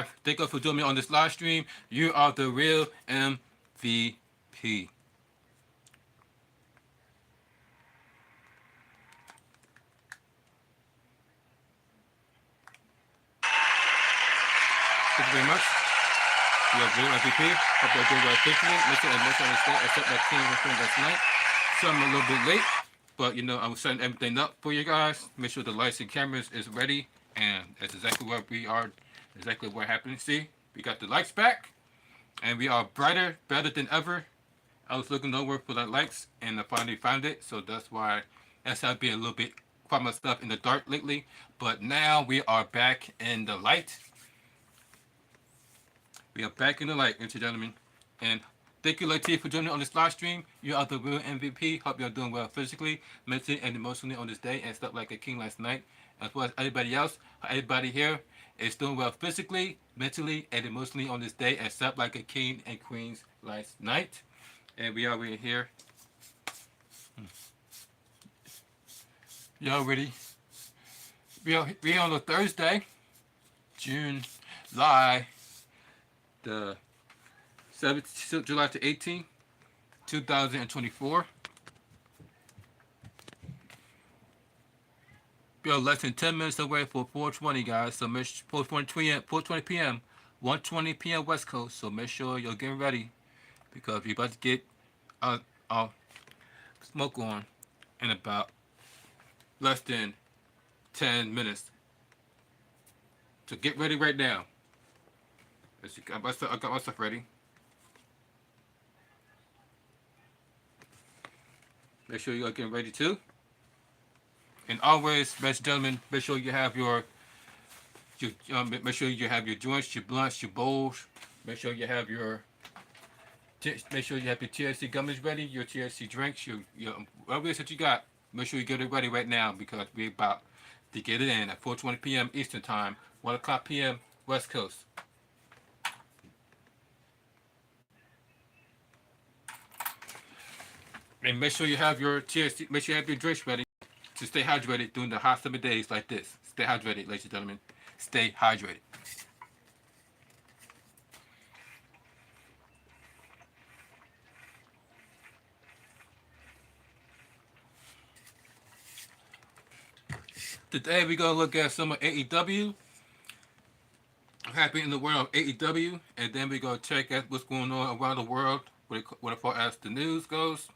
live. Thank you for joining me on this live stream. You are the real MVP. Thank you very much. You are real MVP. Hope you're doing well officially. Listen and listen and stay except that team recording last night. So I'm a little bit late, but I'm setting everything up for you guys. Make sure the lights and cameras is ready, and that's exactly where we are. Exactly what happened. See, we got the lights back, and we are brighter, better than ever. I was looking over for the lights, and I finally found it. So that's why I've been a little bit quiet myself in the dark lately. But now we are back in the light. We are back in the light, ladies and gentlemen. And thank you, Lati, for joining on this live stream. You are the real MVP. Hope you're doing well physically, mentally, and emotionally on this day and slept like a king last night. As well as everybody else, everybody here is doing well physically, mentally, and emotionally on this day and slept like a king and queens last night. And we are right here. Y'all ready? We are on a Thursday, July the 7th, July to 18th, 2024. We are less than 10 minutes away for 4:20, guys. So make 4:20 p.m., 1:20 p.m. West Coast. So make sure you're getting ready because we're about to get our smoke on in about less than 10 minutes. So get ready right now. I got my stuff ready. Make sure you're getting ready too. And always, ladies and gentlemen, make sure you have make sure you have your joints, your blunts, your bowls. Make sure you have your THC gummies ready, your THC drinks, your whatever it is that you got. Make sure you get it ready right now because we're about to get it in at 4:20 p.m. Eastern Time, 1 o'clock p.m. West Coast. And make sure you have your THC, make sure you have your drinks ready to stay hydrated during the hot summer days like this. Stay hydrated, ladies and gentlemen. Stay hydrated. Today we're going to look at some of AEW, happening in the world of AEW, and then we're going to check out what's going on around the world as far as the news goes.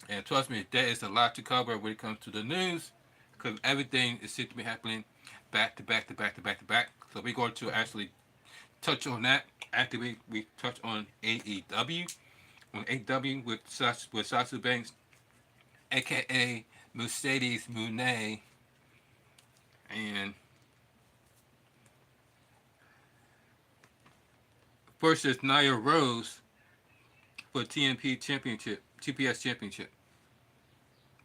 And trust me, there is a lot to cover when it comes to the news because everything is seems to be happening back to back to back to back to back. So we're going to actually touch on that after we touch on AEW. On AEW with Sasha Banks, aka Mercedes Moné, and versus Nia Rose for TNP Championship, TPS Championship.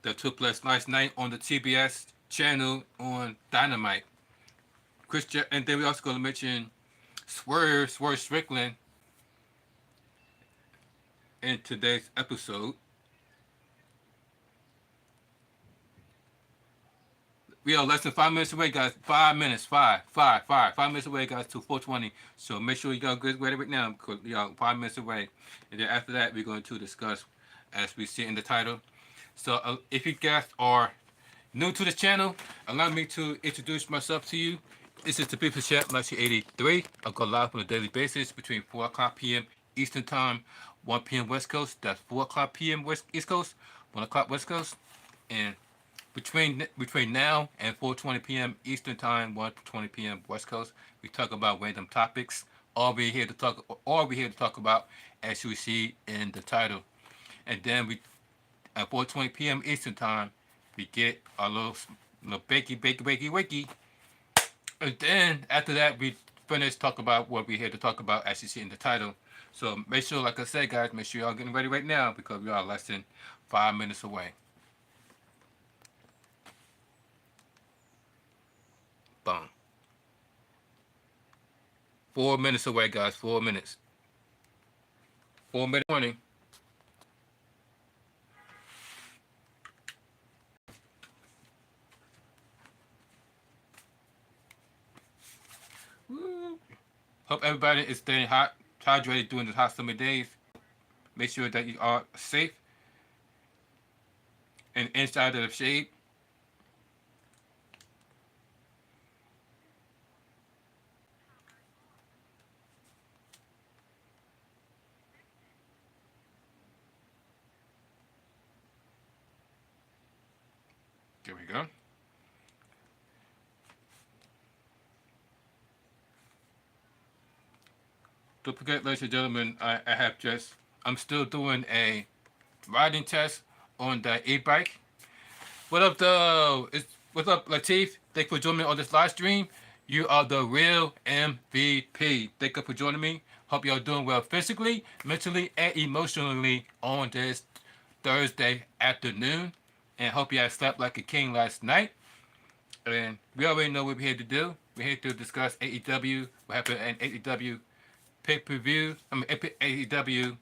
That took place last night on the TBS channel on Dynamite. And then we also going to mention Swerve Strickland in today's episode. We are less than 5 minutes away, guys. 5 minutes. 5 minutes away, guys, to 4:20. So make sure you go get ready right now because we are 5 minutes away. And then after that, we're going to discuss as we see in the title. So if you guys are new to this channel, allow me to introduce myself to you. This is the People Chat 1983. I go live on a daily basis between 4 o'clock p.m. Eastern Time, 1 p.m. West Coast. That's 4 o'clock p.m. East Coast, 1 o'clock West Coast. And between now and 4:20 p.m. Eastern Time, 1:20 p.m. West Coast, we talk about random topics. All we're here to talk about, as you see in the title. And then at 4:20 p.m. Eastern Time, we get our little wakey. And then after that, we finish talk about what we're here to talk about, as you see in the title. So make sure, like I said, guys, make sure y'all getting ready right now because we are less than 5 minutes away. Boom. 4 minutes away, guys. 4 minutes. 4 minute warning. Woo. Hope everybody is staying hydrated during the hot summer days. Make sure that you are safe and inside of the shade. There we go. Don't forget, ladies and gentlemen, I'm still doing a riding test on the e-bike. What up, though? What's up, Latif? Thank you for joining me on this live stream. You are the real MVP. Thank you for joining me. Hope y'all doing well physically, mentally, and emotionally on this Thursday afternoon. And hope you all slept like a king last night. And we already know what we're here to do. We're here to discuss AEW, what happened in AEW pay-per-view. AEW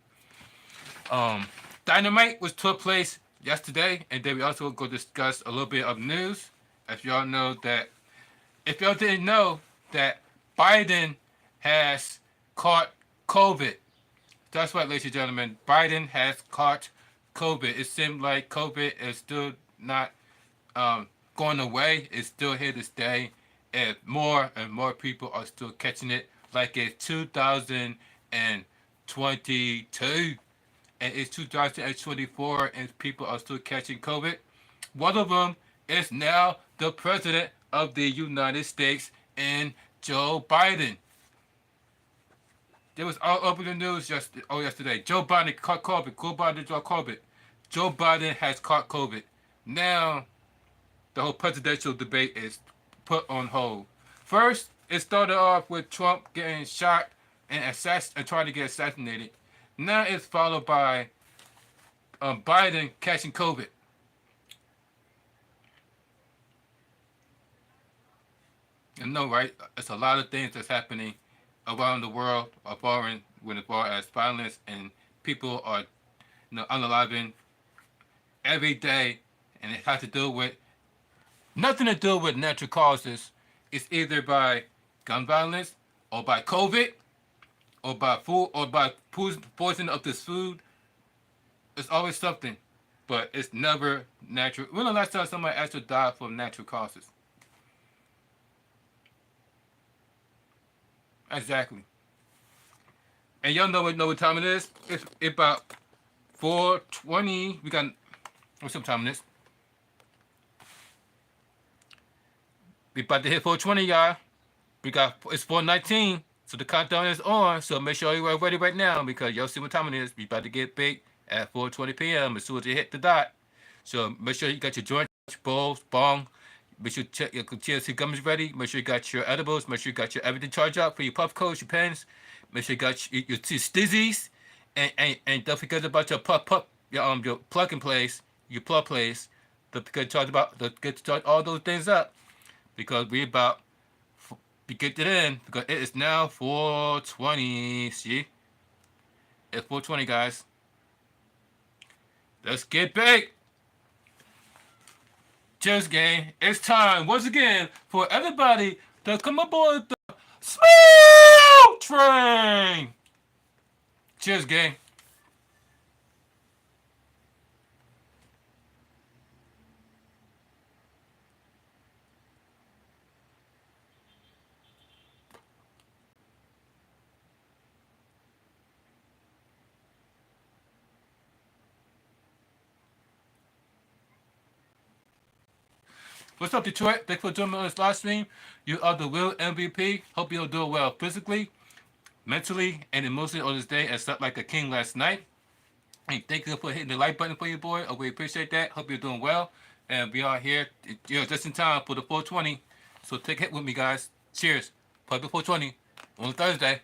Dynamite was took place yesterday, and then we also go discuss a little bit of news. If y'all know that, if y'all didn't know that Biden has caught COVID. That's right, ladies and gentlemen. Biden has caught COVID. It seems like COVID is still not going away. It's still here to stay, and more people are still catching it. Like it's 2022, and it's 2024, and people are still catching COVID. One of them is now the president of the United States, and Joe Biden. It was all over the news yesterday. Joe Biden caught COVID. Joe Biden caught COVID. Joe Biden has caught COVID. Now, the whole presidential debate is put on hold. First, it started off with Trump getting shot and trying to get assassinated. Now it's followed by Biden catching COVID. You know, right? It's a lot of things that's happening around the world, as far as violence, and people are, unaliving every day, and it has to do with nothing to do with natural causes. It's either by gun violence, or by COVID, or by food, or by poison of this food. It's always something, but it's never natural. When the last time somebody actually died from natural causes? Exactly. And y'all know what time it is? It's about 4:20. We got, what's up time it is? We about to hit 4:20, y'all. It's 4:19, so the countdown is on. So make sure you are ready right now, because y'all see what time it is. We about to get big at 4:20 p.m. as soon as you hit the dot. So make sure you got your joints, bowls, bong. Make sure you check your TLC gums ready. Make sure you got your edibles. Make sure you got your everything charged up for your puff coats, your pens. Make sure you got your stizzies, and don't forget about your your plug and place, your plug place. Don't forget to charge all those things up, because we about to get it in, because it is now 4:20. See, it's 4:20, guys. Let's get big. Cheers, gang. It's time once again for everybody to come aboard the Smooth Train. Cheers, gang. What's up, Detroit? Thanks for joining me on this live stream. You are the real MVP. Hope you're doing well physically, mentally, and emotionally on this day, and slept like a king last night. And thank you for hitting the like button for your boy. I really appreciate that. Hope you're doing well. And we are here, just in time for the 4:20. So take a hit with me, guys. Cheers. Public 4:20 on Thursday.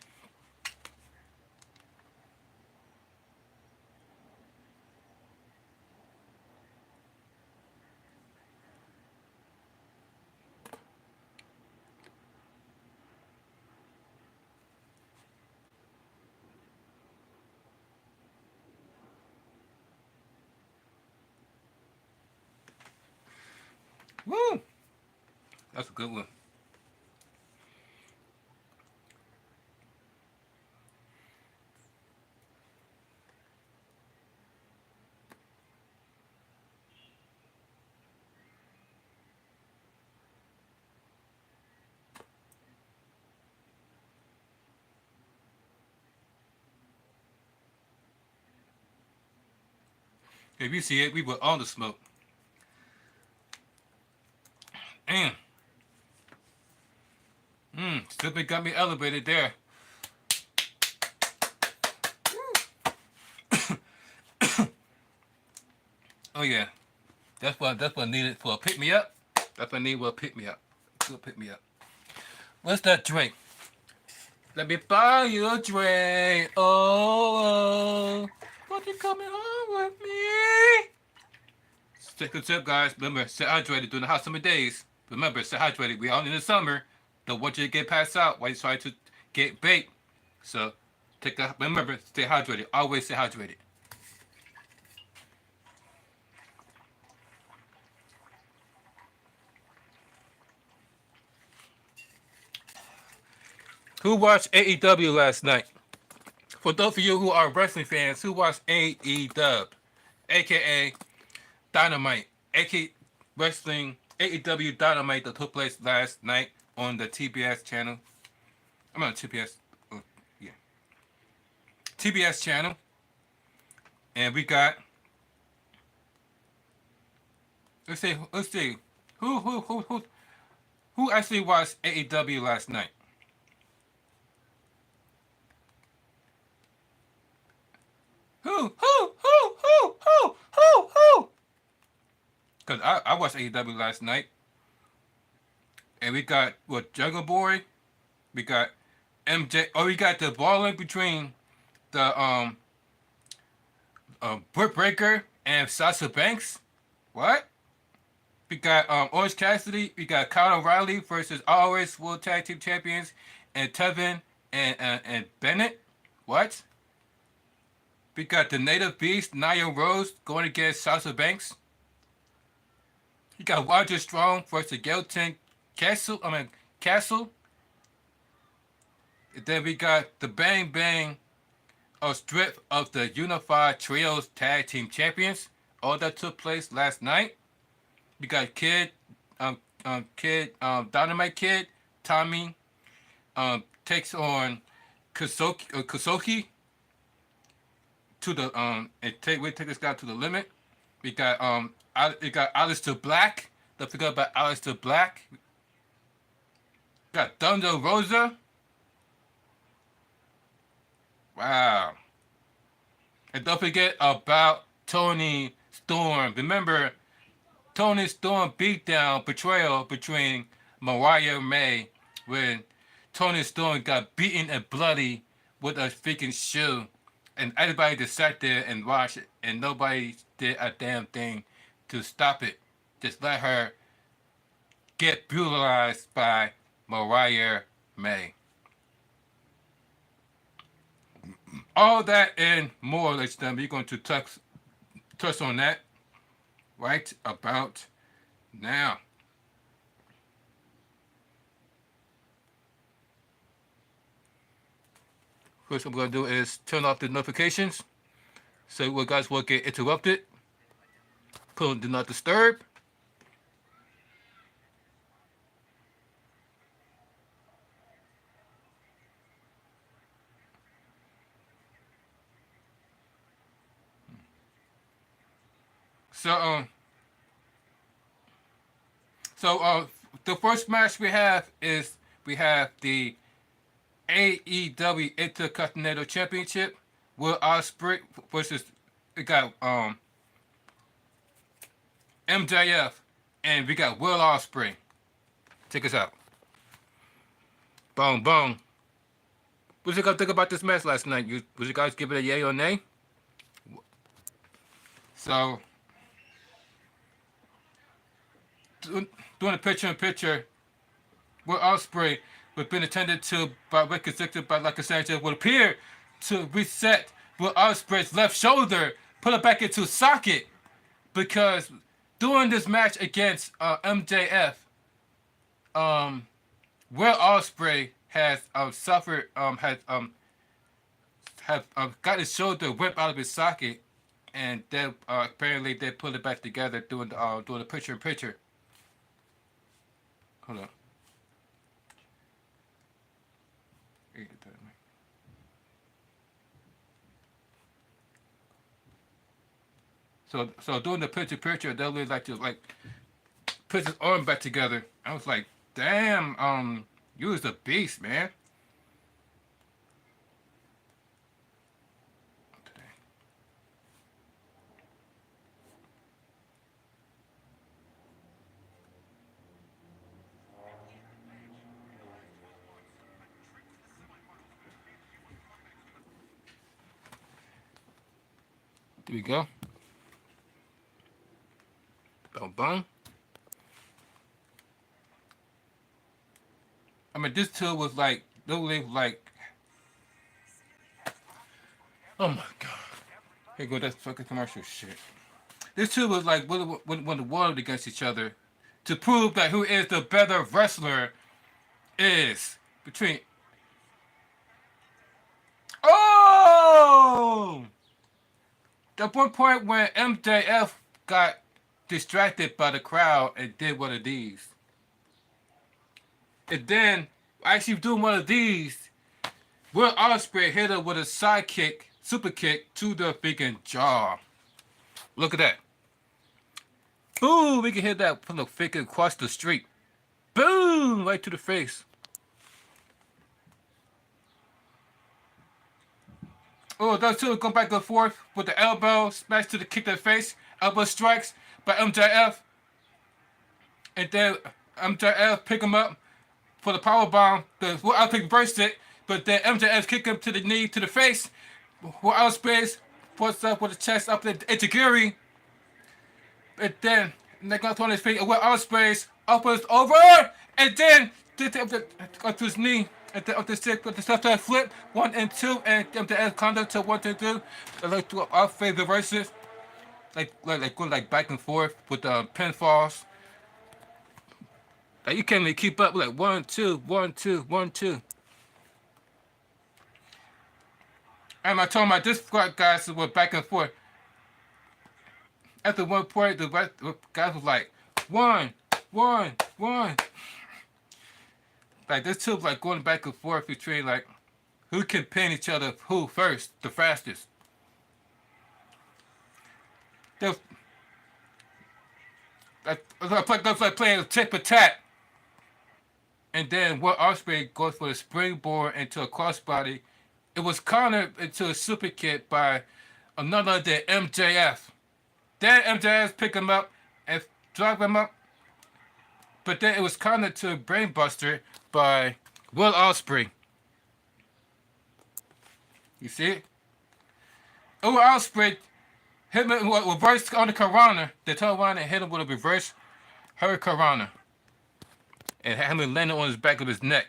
Woo! That's a good one. If you see it, we were on the smoke. And Slippy got me elevated there. Oh yeah, that's what needed for a pick me up. That's what I need for a pick me up. Good pick me up. What's that drink? Let me buy you a drink. Oh, won't you coming home with me? Take a tip, guys. Remember, stay hydrated during the hot summer days. Remember, stay hydrated. We all in the summer. Don't want you to get passed out while you try to get baked. So, remember, stay hydrated. Always stay hydrated. Who watched AEW last night? For those of you who are wrestling fans, who watched AEW, aka Dynamite, aka Wrestling AEW Dynamite that took place last night on the TBS channel. I'm on TBS. Yeah, TBS channel, and we got. Let's see. Who actually watched AEW last night? Who? Because I watched AEW last night. And we got, Jungle Boy? We got MJ. Oh, we got the brawling between the, Britt Breaker and Sasha Banks. What? We got, Orange Cassidy. We got Kyle O'Reilly versus ROH World Tag Team Champions. And Tevin and Bennett. What? We got the Native Beast, Nia Rose, going against Sasha Banks. You got Roger Strong versus Gelton Castle. And then we got the Bang Bang strip of the Unified Trios Tag Team Champions. All that took place last night. We got Dynamite Kid, Tommy, takes on Kosoki to the we take this guy to the limit. We got Aleister Black. Don't forget about Aleister Black. We got Thunder Rosa. Wow. And don't forget about Tony Storm. Remember, Tony Storm beatdown betrayal between Mariah May when Tony Storm got beaten and bloody with a freaking shoe. And everybody just sat there and watched it, and nobody did a damn thing to stop it. Just let her get brutalized by Mariah May. All that and more, ladies and gentlemen, we're going to touch on that right about now. First, what I'm going to do is turn off the notifications so you guys won't get interrupted. Put on Do Not Disturb. So, the first match we have is the AEW Intercontinental Championship. Will Ospreay versus we got MJF, and we got Will Ospreay. Check us out. Boom, boom. What did you guys think about this match last night? Would you guys give it a yay or nay? So, doing a picture-in-picture, Will Ospreay was being attended to by Rick Victor by like a Sanchez would appear to reset Will Ospreay's left shoulder, put it back into socket, because during this match against MJF, Will Ospreay has suffered got his shoulder ripped out of his socket, and then apparently they put it back together doing the picture-in-picture. Hold on. So doing the picture, they really like to like put his arm back together. I was like, damn, you was a beast, man. There we go. Boom, boom. I mean, this tool was like literally like, oh my god. Here go that fucking commercial shit. This two was like when the world against each other to prove that who is the better wrestler is between. Oh! At one point when MJF got distracted by the crowd and did one of these. And then, actually doing one of these, Will Ospreay hit her with a side kick, super kick to the freaking jaw. Look at that. Boom! We can hit that from the freaking across the street. Boom! Right to the face. Oh, those two go back and forth with the elbow, smash to the kick to the face, elbow strikes by MJF. And then MJF pick him up for the power bomb. The Will Ospreay burst it, but then MJF kick him to the knee, to the face. Will Ospreay puts up with the chest up into Gary. And then they got on his feet, and Will Ospreay up over, and then up to his knee. And then up the stick with the left hand flip, 1 and 2, and MJF counter to 1 and 2. Like to Ospreay reverses, like going like back and forth with pinfalls. Like you can't even keep up. Like 1 2 1 2 1 2. And I told my this guys were back and forth. After one point, the guys was like 1 1 1. Like this two like going back and forth between like who can pin each other who first, the fastest. They like playing tit for tat. And then Will Ospreay goes for the springboard into a crossbody. It was countered into a super kick by another than MJF. Then MJF picked him up and drop him up. But then it was countered to a brainbuster by Will Ospreay. You see it? Will Ospreay hit him with a reverse on the Karana. They turned around and hit him with a reverse Hurricanrana. And had him landing on his back of his neck.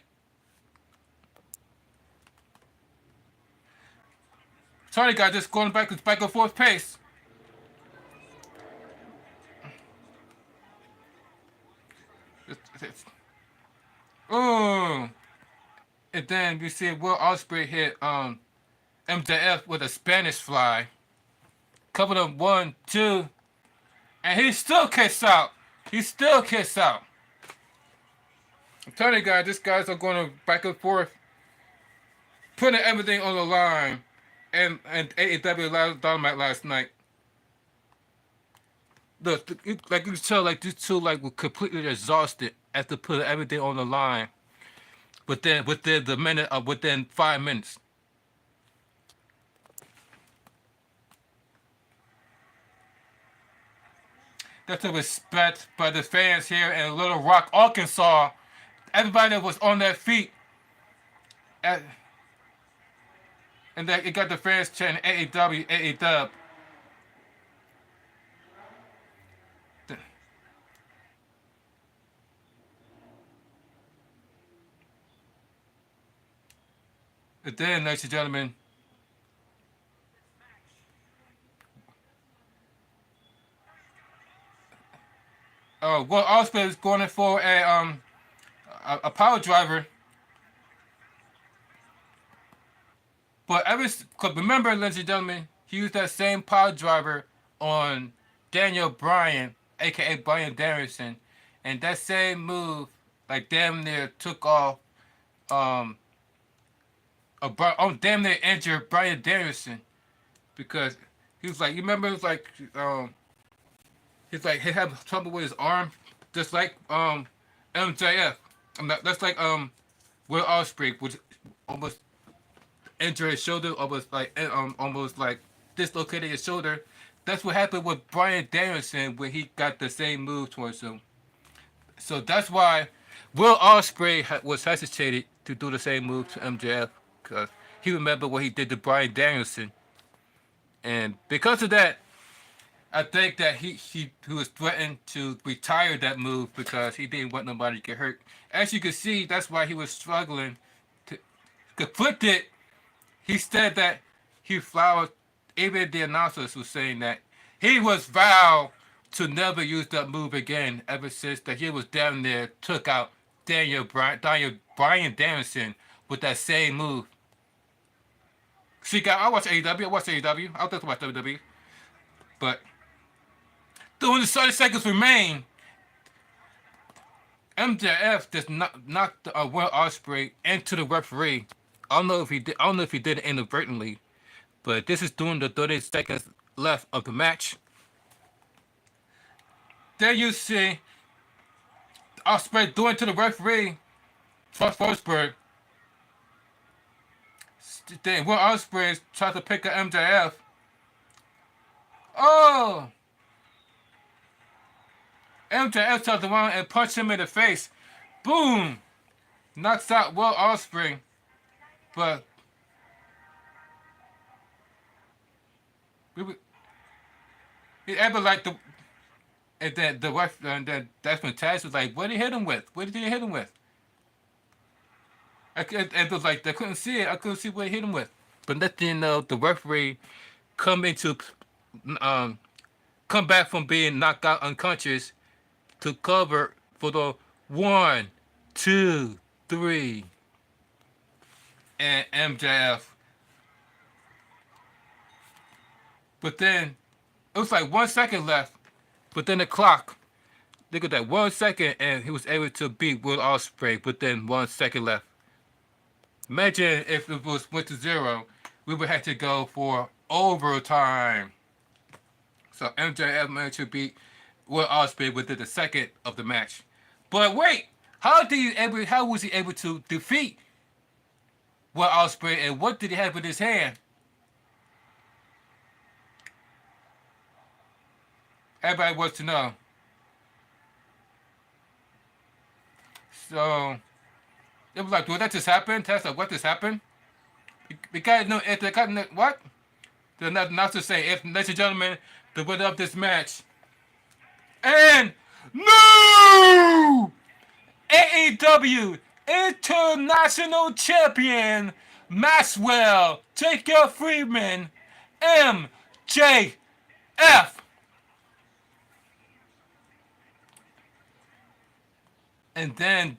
Sorry guys, just going back and forth pace. Oh, and then we see Will Ospreay hit MJF with a Spanish fly. Covered him 1 2, and he still kicks out. He still kicks out. I'm telling you guys, these guys are going back and forth, putting everything on the line. And AEW Dynamite last night. Look, like you can tell, like these two like were completely exhausted after putting everything on the line. Within the minute of within 5 minutes. That's a respect by the fans here in Little Rock, Arkansas. Everybody that was on their feet. And then it got the fans chanting AEW, AEW. And then, ladies and gentlemen, Will Ospreay is going for a power driver. But cause remember, ladies and gentlemen, he used that same power driver on Daniel Bryan, aka Bryan Danielson, and that same move, like damn near took off, damn near injured Bryan Danielson, because He was like, you remember, it was like, he had trouble with his arm, just like MJF. That's like Will Ospreay, which almost injured his shoulder, almost like dislocated his shoulder. That's what happened with Bryan Danielson when he got the same move towards him. So that's why Will Ospreay was hesitated to do the same move to MJF because he remembered what he did to Bryan Danielson, and because of that, I think that he was threatened to retire that move because he didn't want nobody to get hurt. As you can see, that's why he was struggling to conflicted. He said that he vowed, even the announcers were saying that he was vowed to never use that move again ever since that he was down there, took out Bryan Danielson with that same move. See, guys, I watch AEW. I don't watch WWE. But during the 30 seconds remain, MJF just knocked Will Ospreay into the referee. I don't know if he did it inadvertently, but this is during the 30 seconds left of the match. There you see Ospreay doing to the referee, Forsberg. Then Will Ospreay tried to pick up MJF. Oh! MJF turns around and punched him in the face. Boom! Knocks out Will Ospreay. But he ever like the and then the ref and then that's when Taz was like, what did he hit him with? What did he hit him with? It was like they couldn't see it. I couldn't see what he hit him with. But nothing, you know, the referee come into come back from being knocked out unconscious to cover for the 1, 2, 3, and MJF. But then it was like 1 second left. But then the clock, look at that, 1 second, and he was able to beat Will Ospreay. But then 1 second left. Imagine if it went to 0, we would have to go for overtime. So MJF managed to beat Will Ospreay within the second of the match. But wait, how was he able to defeat Will Ospreay, and what did he have in his hand? Everybody wants to know. So it was like, did that just happen? Test like, what just happened? Because no, if they got what? The announcer say, if ladies and gentlemen, the winner of this match, and no AEW International Champion Maxwell Jacob Friedman MJF. And then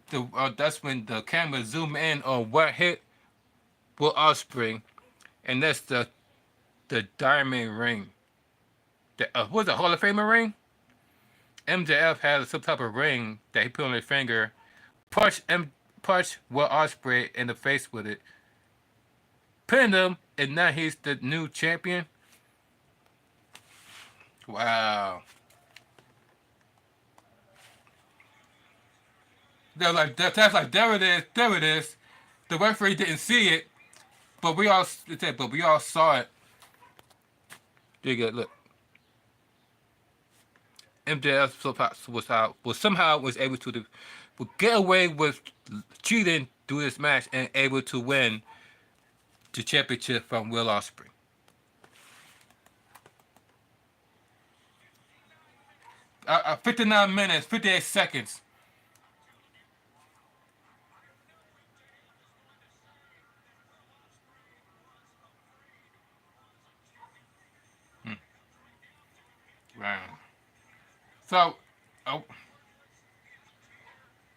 that's when the camera zoom in on what hit Will Ospreay, and that's the diamond ring. Was it Hall of Famer ring? MJF had some type of ring that he put on his finger, punched Will Ospreay in the face with it, pinned him, and now he's the new champion. Wow. They're like, that's like, there it is. The referee didn't see it, but we all saw it. There you go, look. MJF somehow was able to get away with cheating through this match and able to win the championship from Will Ospreay. 59 minutes, 58 seconds. Wow. So,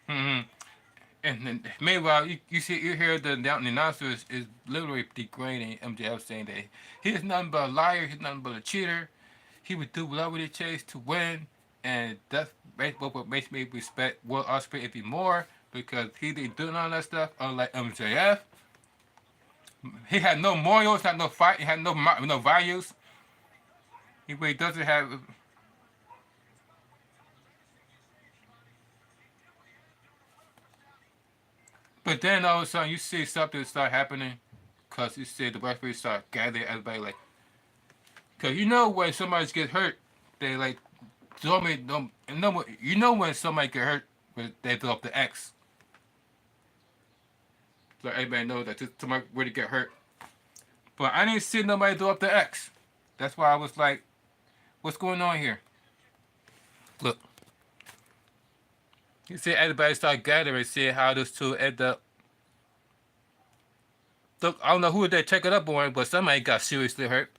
and then, meanwhile, you hear the announcer is literally degrading MJF, saying that he's nothing but a liar, he's nothing but a cheater. He would do whatever it takes to win, and that's what makes me respect Will Ospreay even more, because he didn't do none of that stuff, unlike MJF. He had no morals, had no fight, he had no values. He really doesn't have. But then all of a sudden you see something start happening, cause you see the referee start gathering everybody like, cause you know when somebody gets hurt, they like normally don't. You know when somebody get hurt, when they throw up the X, so everybody knows that somebody really get hurt. But I didn't see nobody throw up the X. That's why I was like, what's going on here? Look, you see everybody start gathering, see how those two end up. Look, I don't know who they checking up on, but somebody got seriously hurt.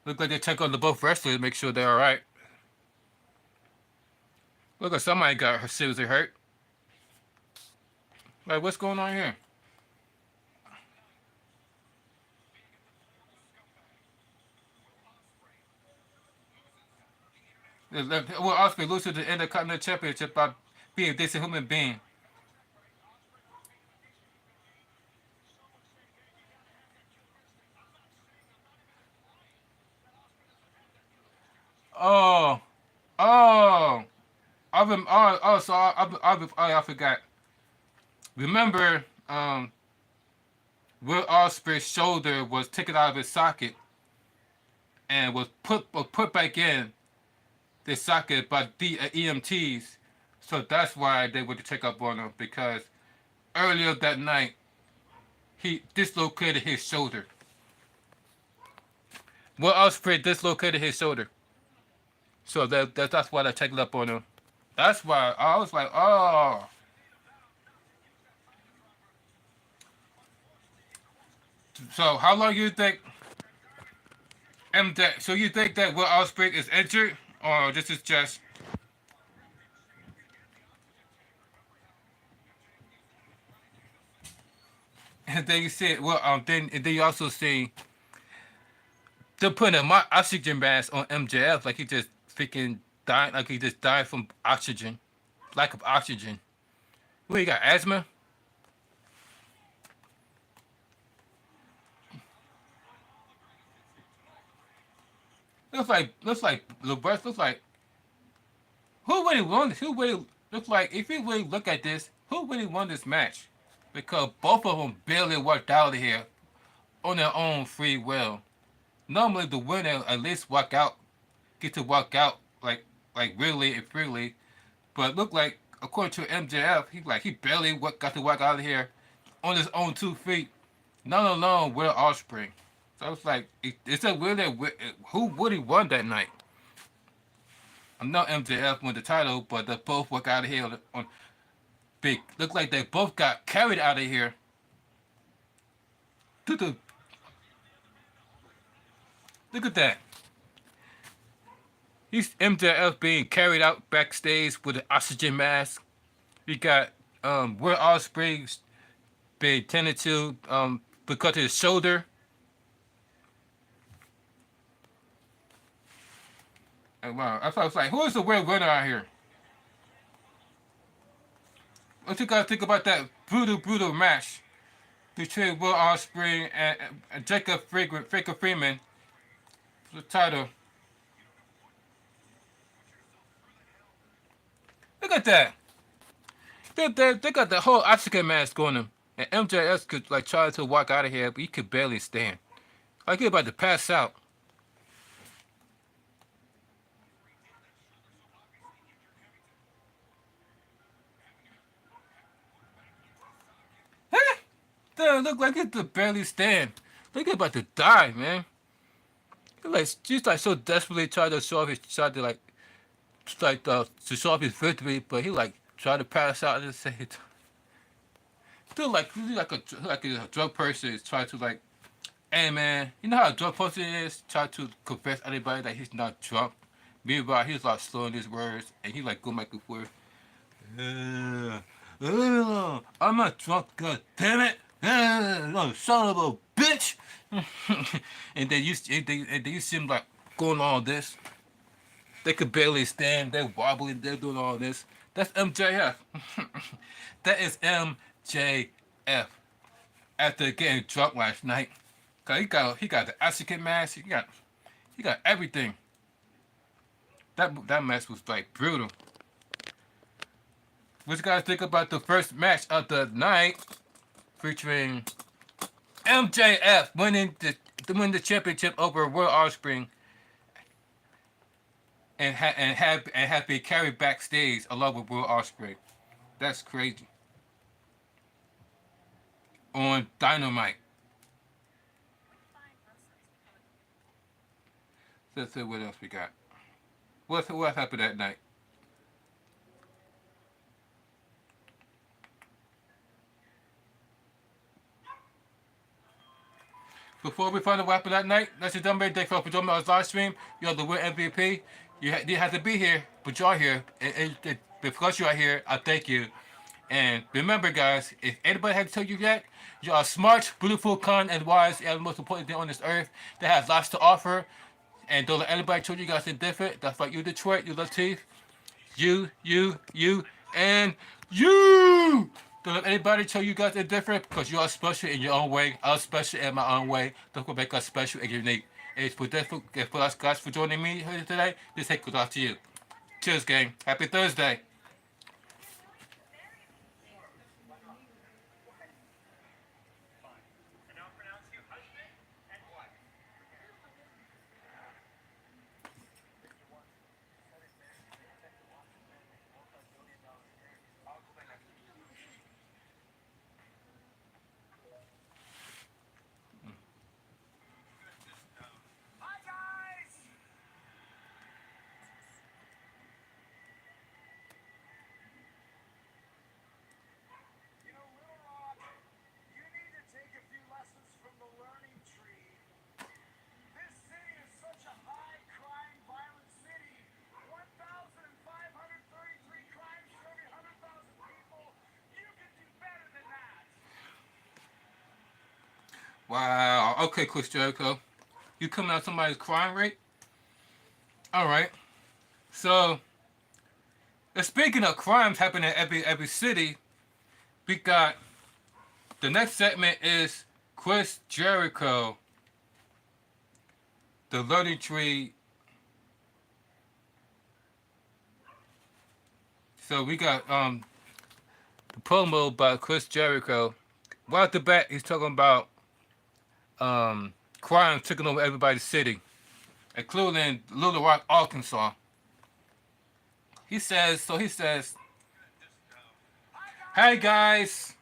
Look like they check on the both wrestlers to make sure they're all right. Look like somebody got seriously hurt. Like, what's going on here? Will Ospreay loses the Intercontinental Championship by being a decent human being. Oh, oh, I forgot. Remember, Will Ospreay's shoulder was taken out of his socket and was put back in the socket by the EMTs. So that's why they went to check up on him, because earlier that night he dislocated his shoulder. Will Ospreay dislocated his shoulder. So that's why they checked up on him. That's why I was like, oh. So how long you think so you think that Will Ospreay is injured, or this is just? And then you see, well, then you also see they're putting a oxygen mask on MJF, like he just freaking died, like he just died from oxygen, lack of oxygen. What, you got asthma? Looks like LeBron looks like who really won this? Who really looks like, if you really look at this, who really won this match? Because both of them barely worked out of here on their own free will. Normally the winner at least get to walk out like really and freely. But look like, according to MJF, he barely got to walk out of here on his own 2 feet, not alone Will Ospreay. So it's like, it's a really, who really won that night? I know MJF won the title, but they both walk out of here on big. Look like they both got carried out of here. Look at that. He's MJF being carried out backstage with an oxygen mask. We got Will Ospreay being tended to because of his shoulder. And wow, I was like, who is the real winner out here? What you guys think about that brutal match between Will Ospreay and Jacob Freeman for the title? Look at that. They got the whole oxygen mask on him. And MJS could like try to walk out of here, but he could barely stand. Like he about to pass out. Huh? They look like he could barely stand. Like he about to die, man. He's like so desperately trying to show off his trying to to show off his victory, but he like tried to pass out and say it. Still like a drug person is trying to like, hey man, you know how a drug person is trying to convince anybody that he's not drunk. Meanwhile, he's like slowing his words and he like going back and forth. I'm not drunk, god damn it! Son of a bitch! And then you see him like going all this. They could barely stand. They're wobbling. They're doing all this. That's MJF. That is MJF. After getting drunk last night, cause he got the African mask. He got everything. That match was like brutal. What you guys think about the first match of the night, featuring MJF winning the championship over Royal Offspring, and have been carried backstage along with Royal Offspring. That's crazy. On Dynamite. Let's see what else we got. What happened that night? Before we find out what happened that night, let's just done day for joining our live stream. You're the real MVP. You have to be here, but you're here. Because you are here, I thank you. And remember, guys, if anybody hasn't told you yet, you are smart, beautiful, kind, and wise, and the most important thing on this earth that has lots to offer. And don't let anybody tell you guys they're different. That's like you, Detroit, you Latif, you, and you. Don't let anybody tell you guys they're different, because you are special in your own way. I'm special in my own way. Don't go make us special and unique. And for us guys for joining me here today, this take goes off to you. Cheers, gang. Happy Thursday. Wow. Okay, Chris Jericho. You coming out somebody's crime rate? All right. So, speaking of crimes happening in every city, we got the next segment is Chris Jericho, the learning tree. So we got the promo by Chris Jericho. Right off the bat, he's talking about crime taking over everybody's city, including Little Rock, Arkansas. He says, hey guys,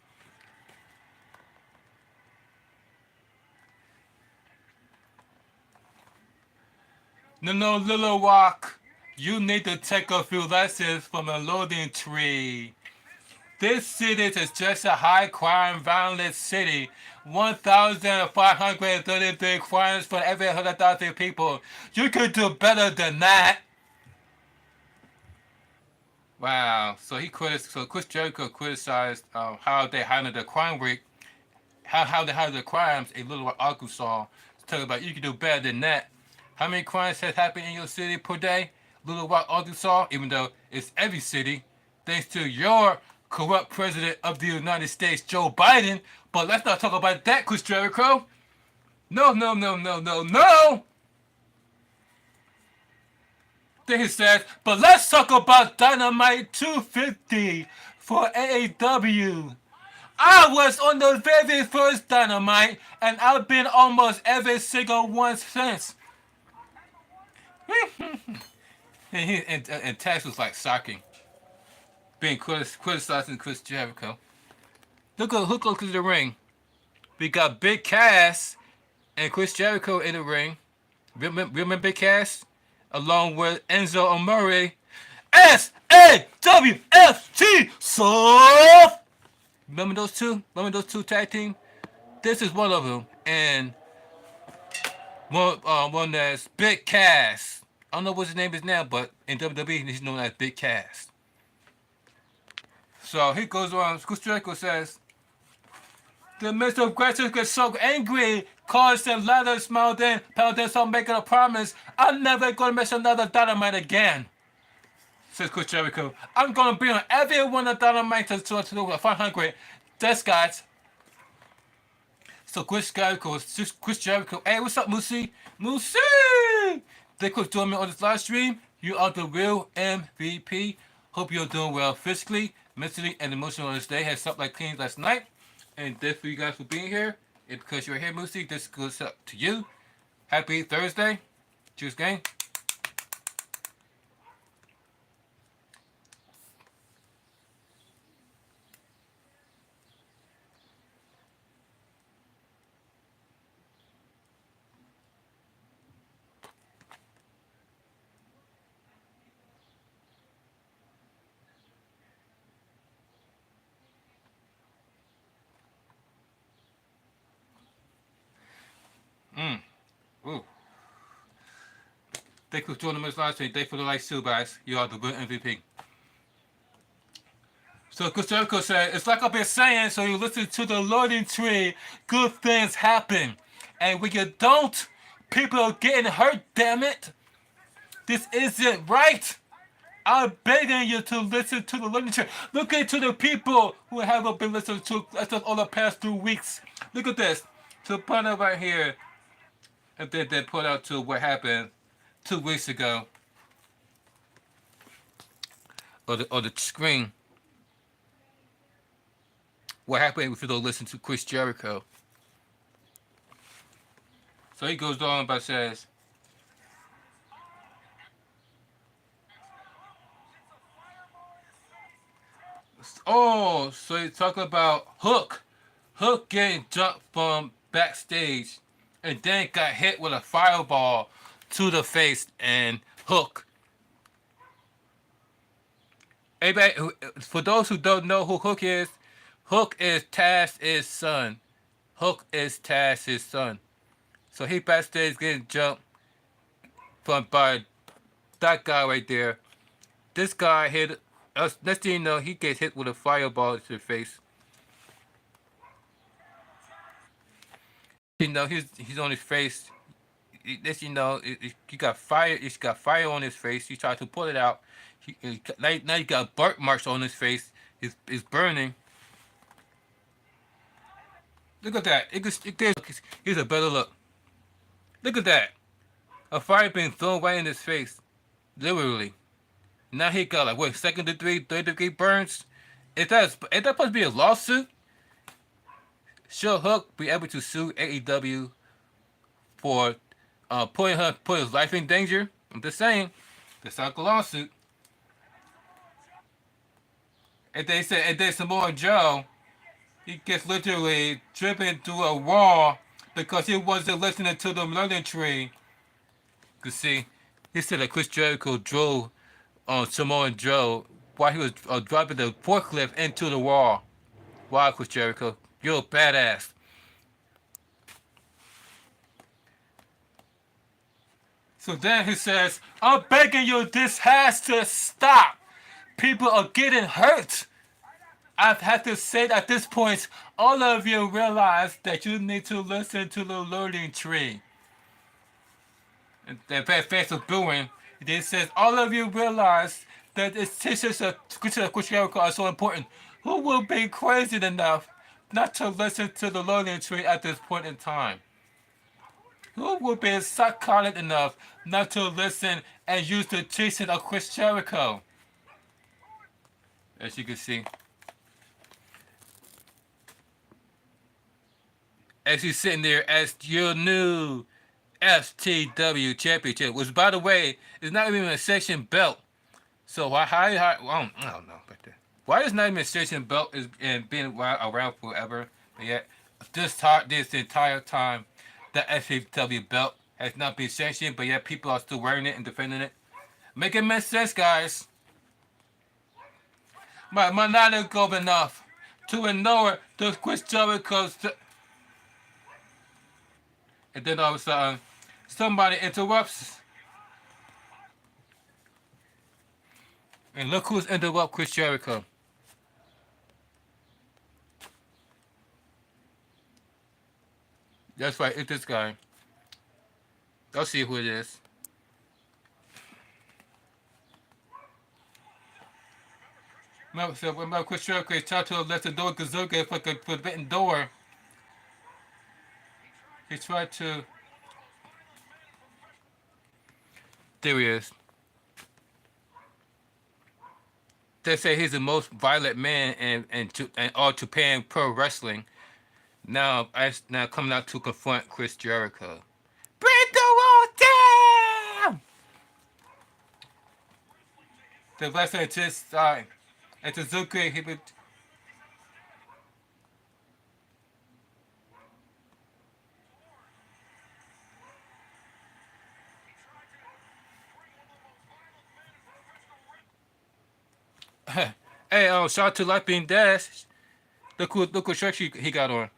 no, Little Rock, you need to take a few lessons from a loading tree. This city is just a high crime, violent city. 1,533 crimes for every 100,000 people. You could do better than that. Wow. So Chris Jericho criticized how they handled the crime rate, how they handled the crimes in Little Rock, Arkansas. Talking about you can do better than that. How many crimes has happened in your city per day? Little Rock, Arkansas, even though it's every city, thanks to your corrupt president of the United States, Joe Biden. But let's not talk about that, Chris Jericho. No. Then he says, but let's talk about Dynamite 250 for AEW. I was on the very first Dynamite, and I've been almost every single one since. and Taz was like shocking, being criticizing Chris Jericho. Look to the ring. We got Big Cass and Chris Jericho in the ring. Remember Big Cass? Along with Enzo Amore. SAWFT Soft! Remember those two? Remember those two tag team? This is one of them. And one that's Big Cass. I don't know what his name is now, but in WWE he's known as Big Cass. So he goes on. Chris Jericho says, the Mr. Aggressive gets so angry, caused them louder smile then start making a promise. I'm never gonna miss another Dynamite again. says Chris Jericho. I'm gonna be on every one of Dynamite to the 500. That's guys. So Chris Jericho, Hey, what's up, Moosey? Moosey! Thank you for joining me on this live stream. You are the real MVP. Hope you're doing well physically, mentally, and emotionally on this day. Had something like clean last night. And thank you guys for being here. And because you're here, Moosey, this goes up to you. Happy Thursday. Cheers, gang. Ooh. Thank you for joining us live stream. Thank you for the likes too, guys. You are the real MVP. So Chris Jericho said, it's like I've been saying, so you listen to the loading tree, good things happen. And when you don't, people are getting hurt, damn it. This isn't right. I'm begging you to listen to the loading tree. Look into the people who haven't been listening to us all the past 2 weeks. Look at this. To point out right here, and then they put out to what happened 2 weeks ago. Or the screen. What happened if you don't listen to Chris Jericho? So he goes on but says, oh, so he's talking about Hook. Hook getting jumped from backstage and then got hit with a fireball to the face and Hook. Anybody, for those who don't know who Hook is Taz's son. Hook is Taz's son. So he backstage getting jumped by that guy right there. This guy hit us. Next thing you know, he gets hit with a fireball to the face. You know, he's on his face. Next you know, he got fire. He's got fire on his face. He tried to pull it out. Now he got burnt marks on his face. It's burning. Look at that. Here's a better look. Look at that. A fire being thrown right in his face. Literally. Now he got like what, second degree, third degree burns? Is that supposed to be a lawsuit? Should Hook be able to sue AEW for putting his life in danger? I'm just saying. That's like a lawsuit. And they said, and then Samoa Joe, he gets literally driven through a wall because he wasn't listening to the learning tree. You see, he said that Chris Jericho drove Samoa Joe while he was driving the forklift into the wall. Wow, Chris Jericho, you're a badass. So then he says, I'm begging you, this has to stop. People are getting hurt. I've had to say at this point, all of you realize that you need to listen to the learning tree. And the fans are booing. It says, all of you realize that it's teachers of Chris Jericho are so important. Who will be crazy enough not to listen to the learning tree at this point in time? Who will be psychotic enough not to listen and use the teaching of Chris Jericho? As you can see. As he's sitting there as your new FTW championship, which by the way is not even a section belt. So why I don't know about that. Why is not even a section belt is and been around forever? But yet this entire time the FTW belt has not been sanctioned, but yet people are still wearing it and defending it. Make it make sense, guys. But not go enough to ignore the Chris Jericho's. And then all of a sudden, somebody interrupts. And look who's interrupt Chris Jericho. That's right, it's this guy. I'll see who it is. Remember Chris Jericho tried to let the door Kazuka for the forbidden door. He tried to. There he is. They say he's the most violent man in all Japan pro wrestling. Now coming out to confront Chris Jericho. Break the wall down. The wrestler just and Suzuki he would. Hey, shout out to Lightning Dash. Look what shirt he got on.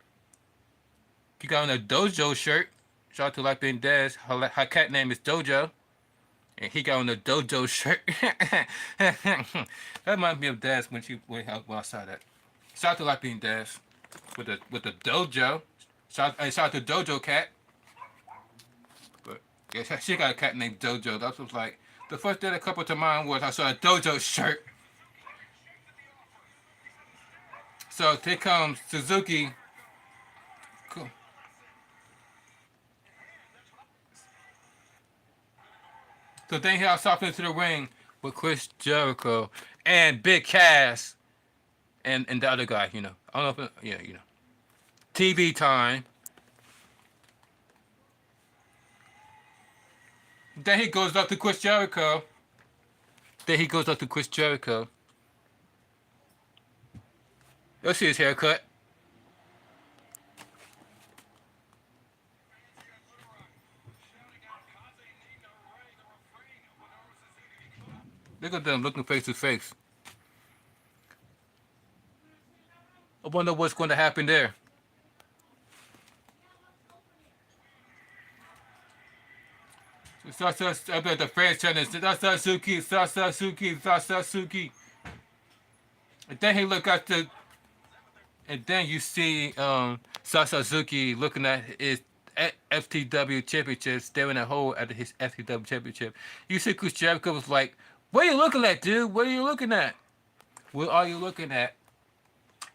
He got on a Dojo shirt. Shout out to Lightning Dash. Her cat name is Dojo. And he got on the Dojo shirt. That reminds me of Dash when I saw that. Shout out to Lightning Dash with the Dojo. Shout out to Dojo Cat. But yeah, she got a cat named Dojo. That was like the first thing that coupled to mind was I saw a Dojo shirt. So here comes Suzuki. Cool. So then he hops off into the ring with Chris Jericho and Big Cass and the other guy, you know. I don't know if you know. TV time. Then he goes up to Chris Jericho. You'll see his haircut. Look at them looking face to face. I wonder what's going to happen there. I bet the fans chanting, Sasuke, Sasuke, Sasuke. And then he look at the, and then you see Sasuke looking at his FTW championship, staring at hole at his FTW championship. You see Chris Jericho was like, "What are you looking at, dude? What are you looking at? What are you looking at?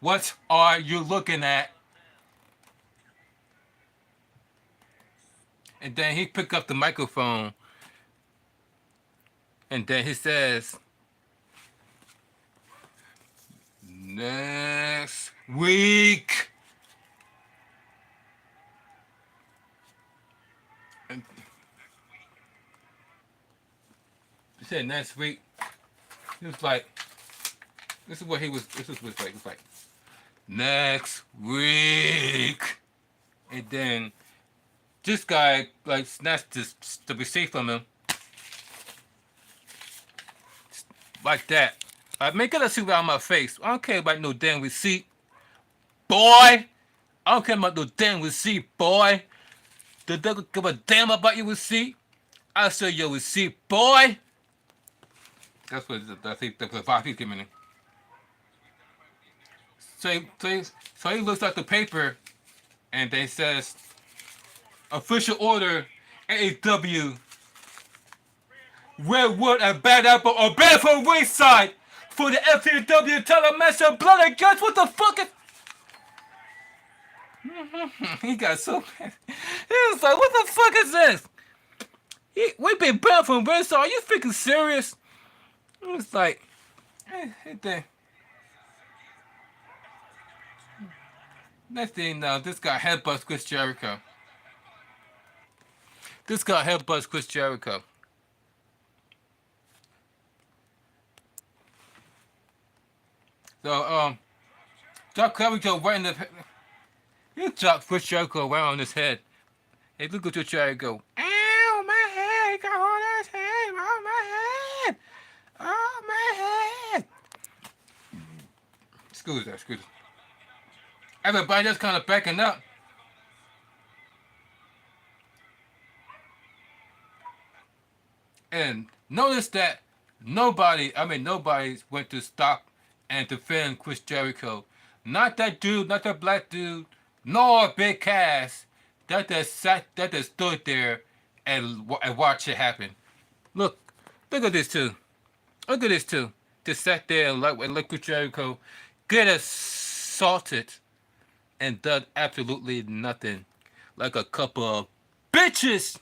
What are you looking at?" And then he picked up the microphone. And then he says, "Next week." And he said next week. He was like, this is what he was like. He was like, "Next week." And then this guy like snatched the receipt from him. Like that. Like, man, get that suit out of my face. I don't care about no damn receipt. Boy! I don't care about no damn receipt, boy. The devil give a damn about your receipt. I'll show you your receipt, boy. That's what the vibe he's giving me. So he looks at the paper and they says, official order, AEW, Redwood and Bad Apple are banned from ringside for the FTW title match of Blood and Guts. What the fuck is... He got so mad. He was like, what the fuck is this? We been banned from ringside. Are you freaking serious? It was like, next thing you know, this guy headbutts Chris Jericho. So, drop Jericho right in the... You drop Chris Jericho right on his head. Hey, look at your Jericho. Ow, my head! Got on his head! Oh, my head! Oh, my head! Excuse that. Everybody just kind of backing up. And notice that nobody went to stop and defend Chris Jericho. Not that dude, not that black dude, nor Big Cass that just stood there and watch it happen. Look at this too. to sit there and look at Jericho get assaulted and done absolutely nothing, like a couple of bitches.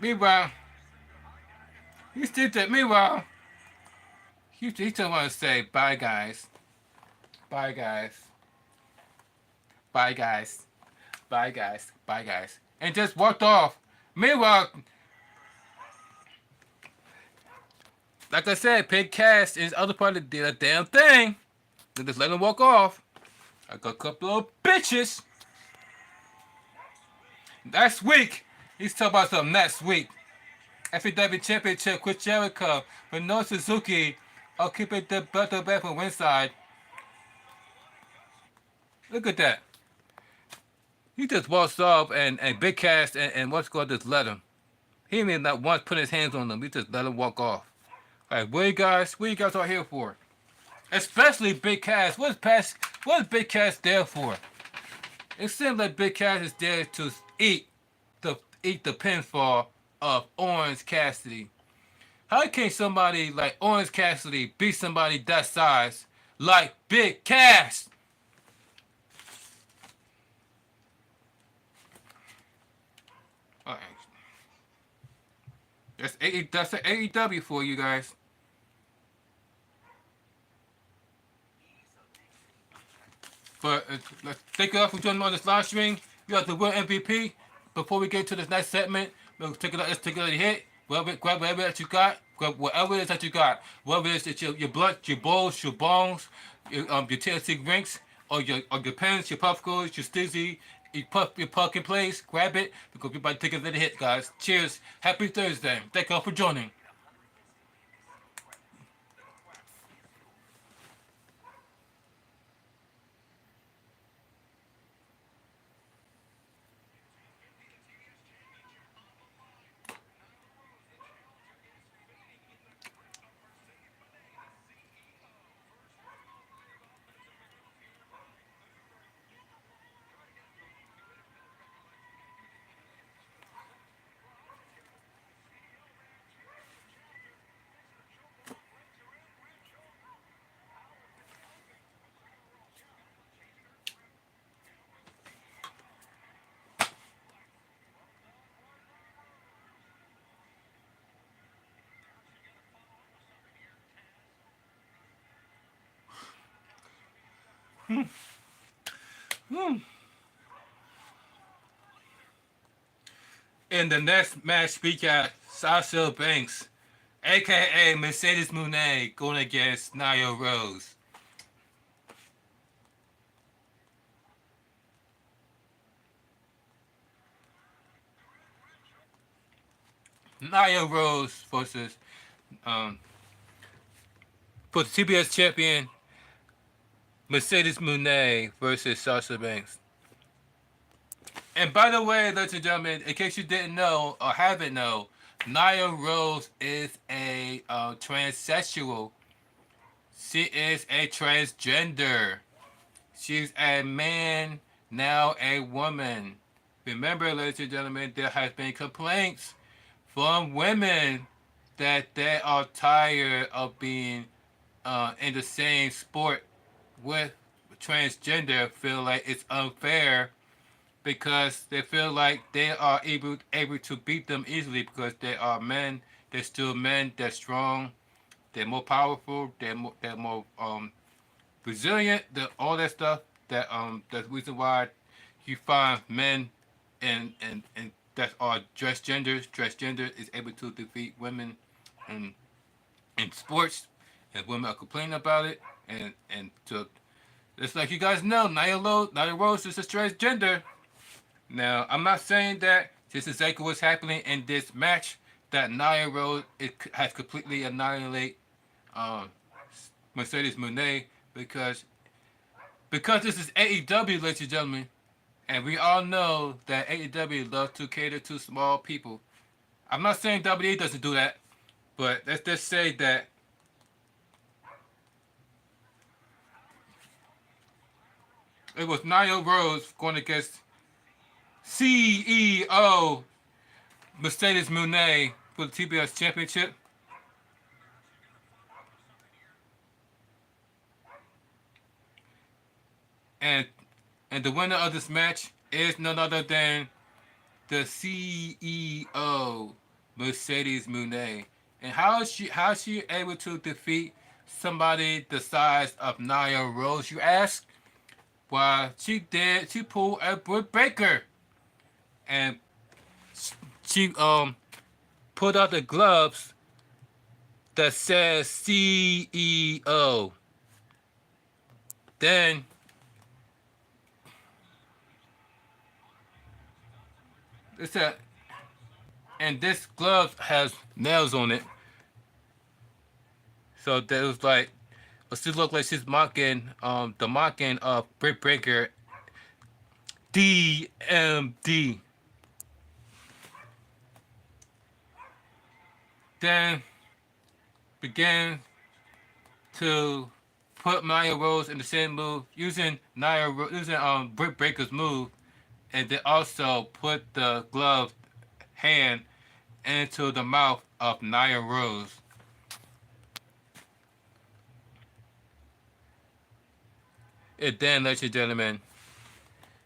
Meanwhile, he still that. Meanwhile, he still want to say bye, guys, bye, guys, bye, guys, bye, guys, bye, guys, and just walked off. Meanwhile, like I said, Big Cass is other part of the damn thing. They just let him walk off. Like a couple of bitches. Next week, he's talking about something next week. FAW Championship, Chris Jericho, with no Suzuki, I'll keep it the belt back from Winside. Look at that. He just walks off and Big Cass and what's called just let him. He didn't even not once put his hands on them. He just let him walk off. Like, what you guys are here for? Especially Big Cass. What is Big Cass there for? It seems like Big Cass is there to eat the pinfall of Orange Cassidy. How can somebody like Orange Cassidy beat somebody that size like Big Cass? Alright. That's AEW for you guys. But thank you all for joining me on this live stream. You got the World MVP. Before we get to this next segment, let's take a hit. Grab whatever that you got. Grab whatever it is that you got. Whether it's your blood, your bowls, your bones, your TLC drinks, or your pens, your puffcos, your stizzy, your pumpkin place. Grab it because we're about to take a little hit, guys. Cheers. Happy Thursday. Thank you all for joining. In the next match, we got Sasha Banks, aka Mercedes Moné, going against Nia Rose. Nia Rose versus for the TBS champion Mercedes Moné versus Sasha Banks. And by the way, ladies and gentlemen, in case you didn't know or haven't known, Nia Rose is a transsexual. She is a transgender. She's a man, now a woman. Remember, ladies and gentlemen, there has been complaints from women that they are tired of being in the same sport with transgender, feel like it's unfair because they feel like they are able to beat them easily because they are men. They're still men. They're strong. They're more powerful. They're more resilient. All that stuff. That's the reason why you find men and that are transgenders. Transgender is able to defeat women in sports, and women are complaining about it. And to just like you guys know, Nia Rose is a transgender. Now, I'm not saying that this is exactly what's happening in this match, that Nia Rose has completely annihilated Mercedes Moné because this is AEW, ladies and gentlemen, and we all know that AEW loves to cater to small people. I'm not saying WWE doesn't do that, but let's just say that it was Nia Rose going against CEO Mercedes Moné for the TBS Championship. And and the winner of this match is none other than the CEO, Mercedes Moné. And how is she able to defeat somebody the size of Nia Rose, you ask? Well, she pulled a Britt Baker. And she put out the gloves that says CEO. Then it said, and this glove has nails on it. So that was like, she looked like she's mocking the mocking of Britt Baker, DMD. Then began to put Nia Rose in the same move using Britt Baker's move, and then also put the glove hand into the mouth of Nia Rose. And then, ladies and gentlemen,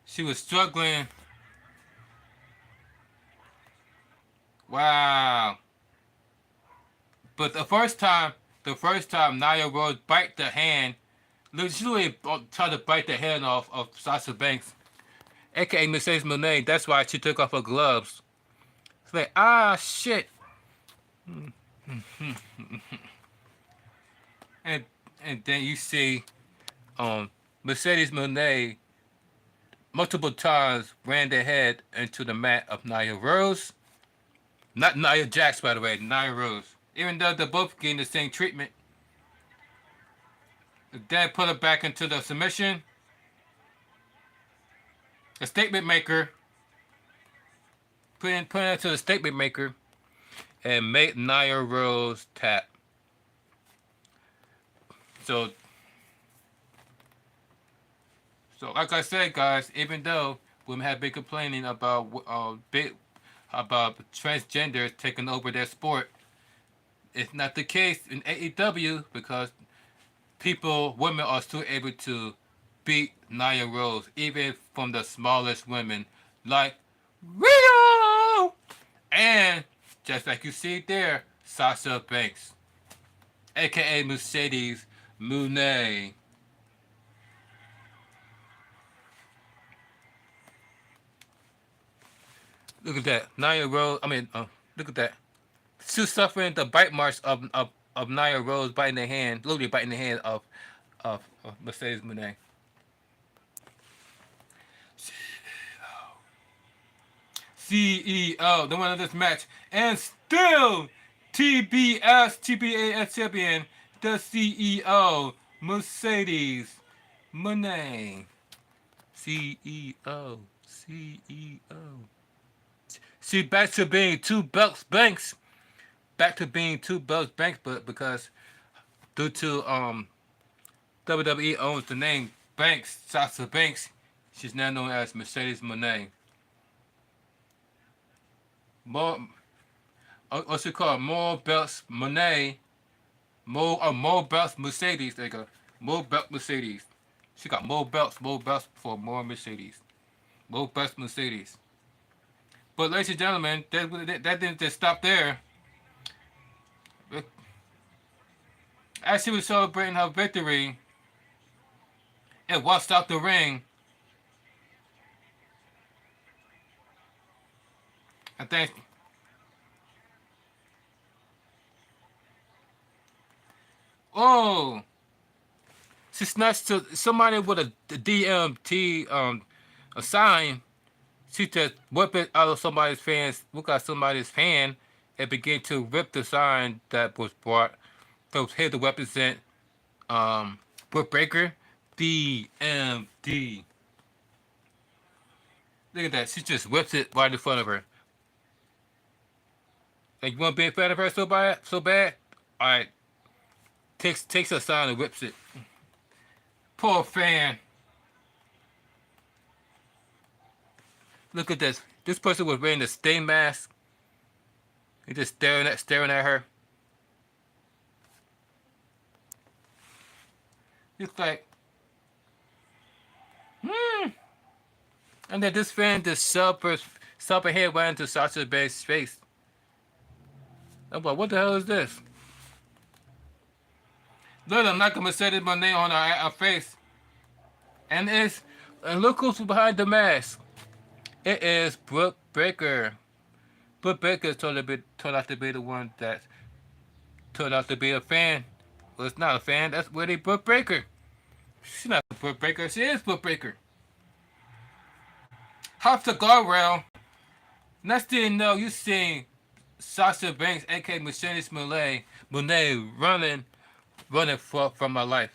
she was struggling. Wow. But the first time Nia Rose bite the hand, she literally tried to bite the hand off of Sasha Banks, aka Mercedes Moné. That's why she took off her gloves. It's like, shit. and and then you see Mercedes Moné multiple times ran their head into the mat of Nia Rose. Not Nia Jax, by the way, Nia Rose. Even though they're both getting the same treatment. Then put her back into the submission. The statement maker. Put it into the statement maker. And make Nia Rose tap. So like I said, guys, even though women have been complaining about transgenders taking over their sport, it's not the case in AEW because women are still able to beat Nia Rose, even from the smallest women, like Rio, and just like you see there, Sasha Banks, aka Mercedes Moné. Look at that, Nia Rose. Look at that. She's suffering the bite marks of Nia Rose biting the hand, literally biting the hand of Mercedes Moné. CEO, the winner of this match, and still TBS champion, the CEO, Mercedes Moné. CEO. She back to being two belts Banks. Back to being two belts Banks, but because due to WWE owns the name Banks, Sasha Banks, she's now known as Mercedes Moné. What's it called? More belts Moné. More belts Mercedes. There you go. More belt Mercedes. She got more belts for more Mercedes. More belts Mercedes. But ladies and gentlemen, that didn't just stop there. As she was celebrating her victory and walked out the ring, I think. Oh, she snatched to somebody with a DMT a sign. She just whipped it out of somebody's fans. Look at somebody's hand and began to rip the sign that was brought. So here to represent Britt Baker, DMD. Look at that. She just whips it right in front of her. Like, you want to be in front of her so bad? All right. Takes a sign and whips it. Poor fan. Look at this. This person was wearing a stain mask. He just staring at her. He's like, hmm. And then this fan just sub her head right into Sasha Banks' face. I'm like, what the hell is this? Look, I'm not gonna say my name on her face. And look who's behind the mask. It is Brooke Baker. Brooke Baker turned out to be the one that turned out to be a fan. Well, it's not a fan. That's really Brooke Baker. She's not Brooke Baker. She is Brooke Baker. Hop the guardrail. Next thing you know, you seeing Sasha Banks, aka Mercedes Moné, running from my life.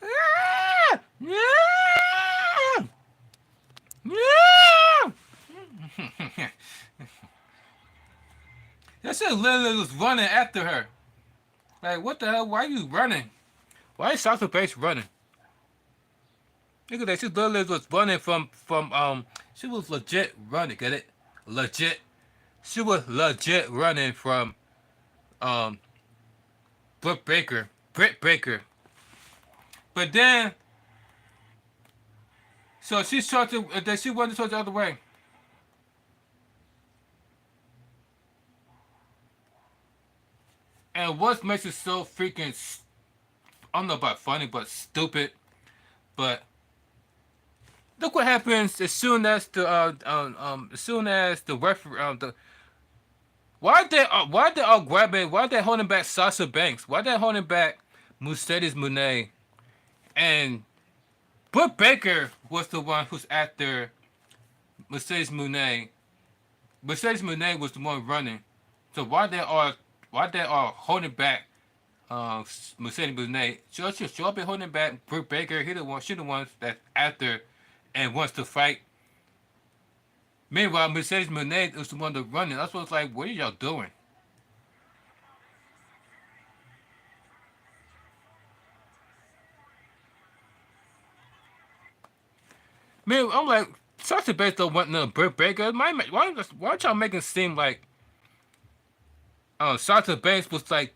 Ah! Yeah! Yeah! That shit literally was running after her. Like, what the hell? Why are you running? Why is Sasha Banks running? Look at that. She literally was running from she was legit running. Get it? Legit. She was legit running from Britt Baker. But then, so she started. Then she wanted to start the other way. And what makes it so freaking, I don't know about funny, but stupid. But look what happens as soon as the referee, why they all grabbing, why they holding back Sasha Banks, why they holding back Mercedes Moné, and Britt Baker was the one who's after Mercedes Moné. Mercedes Moné was the one running, so why they are holding back Mercedes Moné? She'll be holding back Britt Baker. She the one that's after and wants to fight. Meanwhile, Mercedes Moné is the one that's running. That's what it's like. What are y'all doing? Man, I'm like, Sasha Banks don't want no Britt Baker. Why y'all making it seem like Sasha Banks was like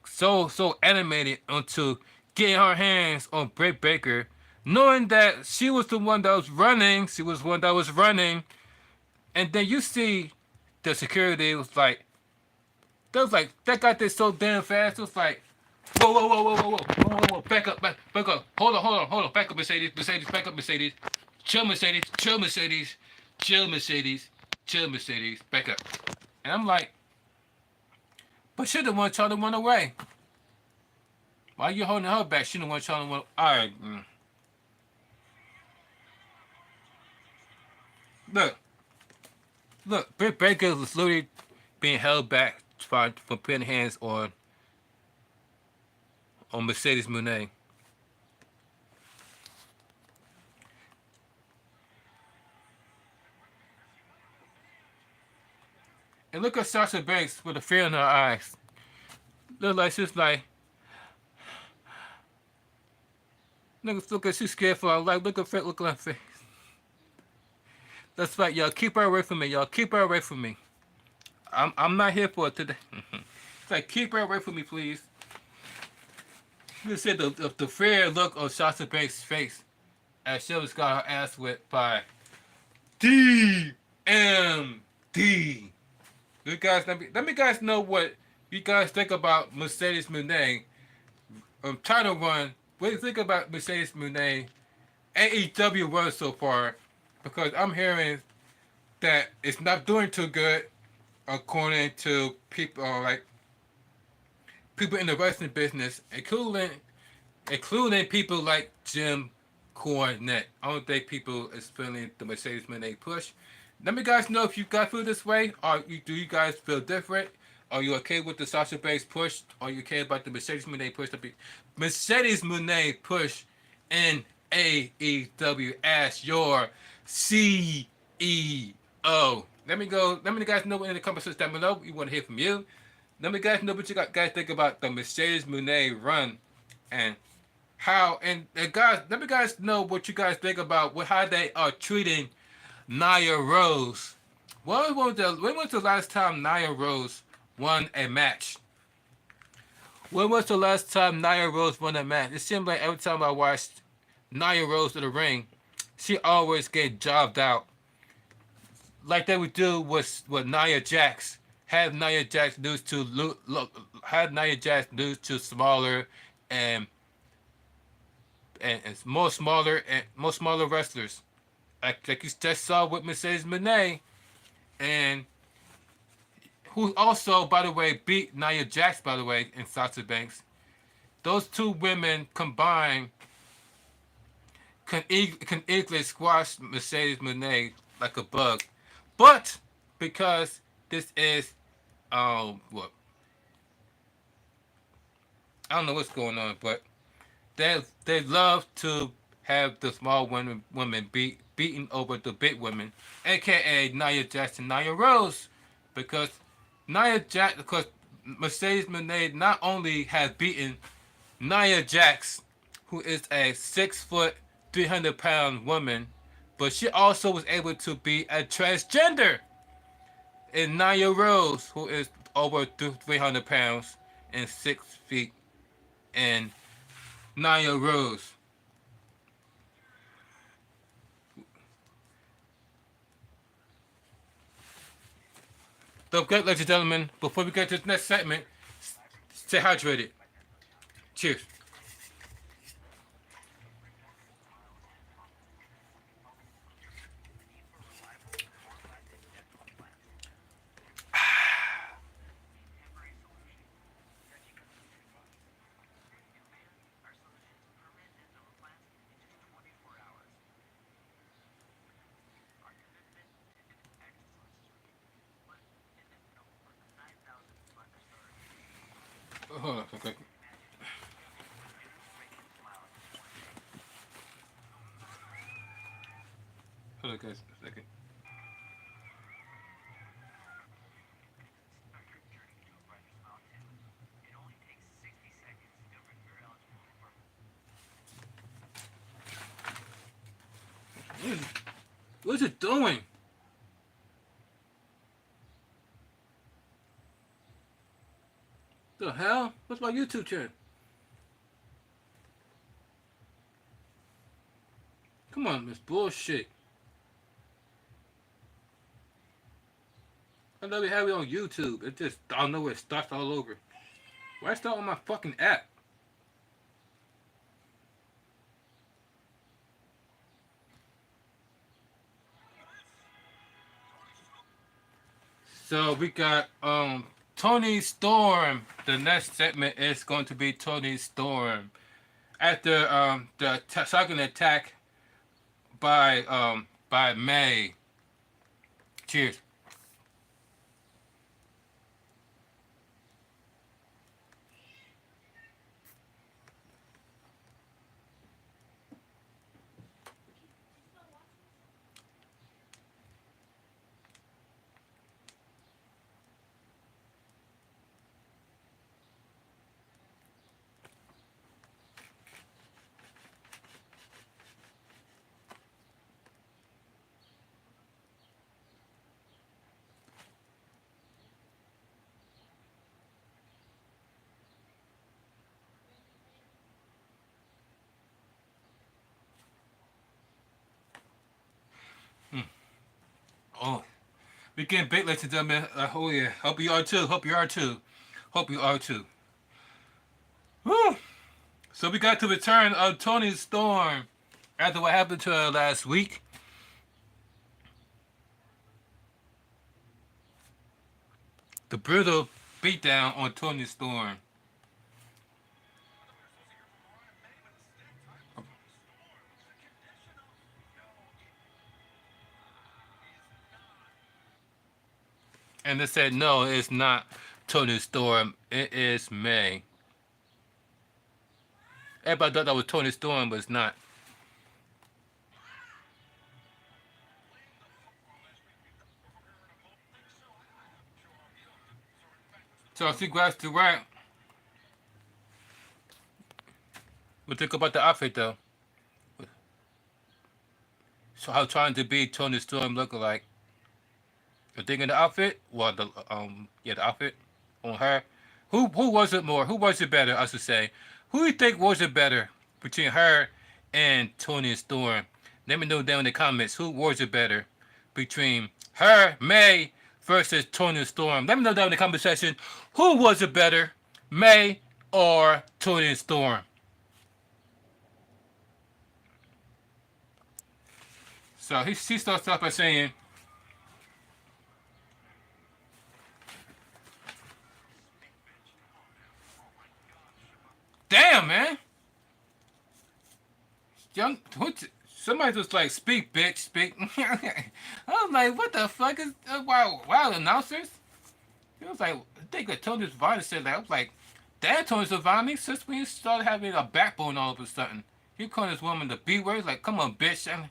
so animated onto getting her hands on Britt Baker, knowing that she was the one that was running. She was one that was running, and then you see the security was like, that got there so damn fast. It was like, whoa, back up, hold on, back up, Mercedes, back up, Mercedes, chill, Mercedes, back up. And I'm like, but she the one trying to run away. Why you holding her back? She the one trying to run. All right. Look, Britt Baker was literally being held back from putting hands on Mercedes Moné. And look at Sasha Banks with a fear in her eyes. Look like she's like, look at she's scared for her life. Look at her face. That's right, y'all. Keep her away from me, y'all. Keep her away from me. I'm not here for it today. It's like, keep her away from me, please. You see the fear look on Sasha Banks' face as she was got her ass whipped by DMD. You guys, let me guys know what you guys think about Mercedes Moné. Title run. What do you think about Mercedes Moné AEW run so far? Because I'm hearing that it's not doing too good, according to people people in the wrestling business, including people like Jim Cornette. I don't think people is feeling the Mercedes Moné push. Let me guys know if you guys feel this way, or do you guys feel different? Are you okay with the Sasha Banks push? Are you okay about the Mercedes Moné push? Mercedes Moné push in AEW as your CEO. Let me guys know in the comments down below. We want to hear from you. Let me guys know what you guys think about the Mercedes Moné run and how. And guys, let me guys know what you guys think about how they are treating Nia Rose When was the last time Nia Rose won a match? When was the last time Nia Rose won a match? It seems like every time I watched Nia Rose in the ring, she always get jobbed out. Like they would do with Nia Jax. Have Nia Jax lose to have Nia Jax lose to smaller and and more smaller wrestlers. Like you just saw with Mercedes Moné, and who also, by the way, beat Nia Jax, by the way, in Sasha Banks. Those two women combined can easily squash Mercedes Moné like a bug. But because this is what I don't know what's going on, but they love to have the small women beaten over the big women, aka Nia Jax and Nia Rose, because because Mercedes Moné not only has beaten Nia Jax, who is a 6 foot, 300 pound woman, but she also was able to be a transgender in Nia Rose, who is over 300 pounds and 6 feet, and Nia Rose. So, okay, ladies and gentlemen, before we get to the next segment, stay hydrated. Cheers. Hold on, okay. Hold on, guys, a second. What is it doing? The hell? What's my YouTube channel? Come on, this bullshit. I know we have it on YouTube. It just, I don't know, it starts all over. Why start on my fucking app? So we got Tony Storm. The next segment is going to be Tony Storm. After the second attack by May. Cheers. Oh, we getting big, ladies and gentlemen. Oh yeah, hope you are too. Hope you are too. Hope you are too. Woo! So we got the return of Tony Storm after what happened to her last week. The brutal beatdown on Tony Storm. And they said, no, it's not Tony Storm. It is May. Everybody thought that was Tony Storm, but it's not. So she grabs the right. What think about the outfit, though? So how trying to be Tony Storm look like? The thing in the outfit, well, the outfit on her. Who was it more? Who was it better? I should say. Who do you think was it better between her and Tony Storm? Let me know down in the comments who was it better between her, May, versus Tony Storm. Let me know down in the comment section who was it better, May or Tony Storm. So she starts off by saying, "Damn, man, young, somebody was like, speak, bitch, speak." I was like, what the fuck is wow announcers? It was like, I think that Tony Savani said that. I was like, damn, Tony Savani, since we started having a backbone all of a sudden, you calling this woman the B word? Like, come on, bitch. And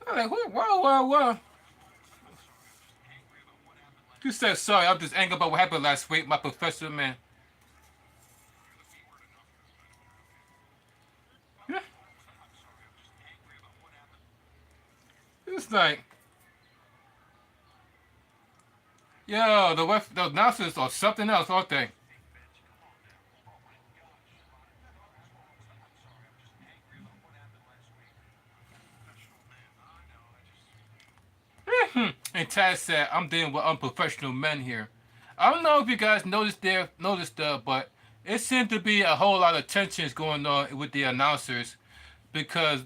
I was like, whoa. You said sorry. I'm just angry about what happened last week, my professor, man. Yeah. It's like, yo, the announcers are something else, aren't they? And Taz said, I'm dealing with unprofessional men here. I don't know if you guys noticed but it seemed to be a whole lot of tensions going on with the announcers because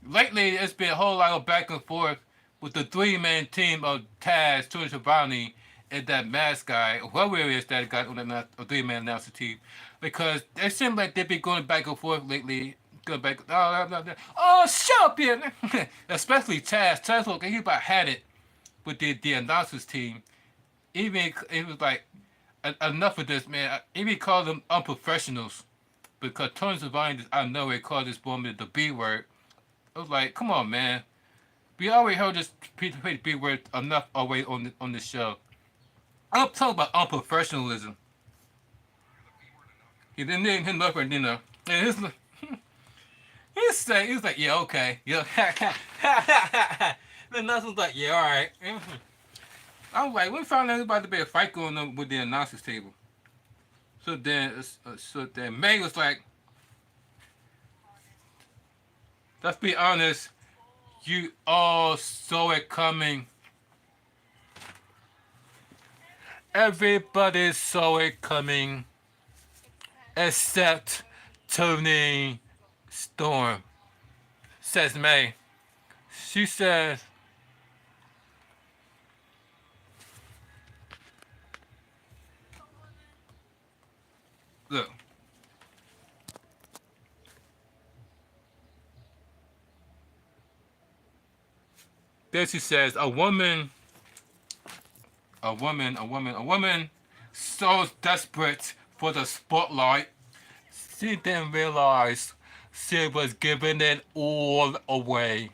lately it's been a whole lot of back and forth with the three-man team of Taz, Tony Schiavone, and that mask guy, whoever it is that got on the three-man announcer team, because it seems like they've been going back and forth lately. Going back, oh, shut up, yeah. Especially Taz. Taz look, he about had it with the announcers team. Even it was like enough of this, man. Even called them unprofessionals because Tony Schiavone, I know it called this woman the B word. I was like, come on, man. We already heard this B word enough already on the show. I'm talking about unprofessionalism. He didn't name him up, and and his he's like, yeah, okay, yeah. Then Nelson's like, yeah, all right. I was like, we found out about to be a fight going on with the announcers table. So then May was like, let's be honest, you all saw it coming. Everybody saw it coming, except Tony Storm, says May. She says, look, then she says, a woman so desperate for the spotlight, she didn't realize she was giving it all away.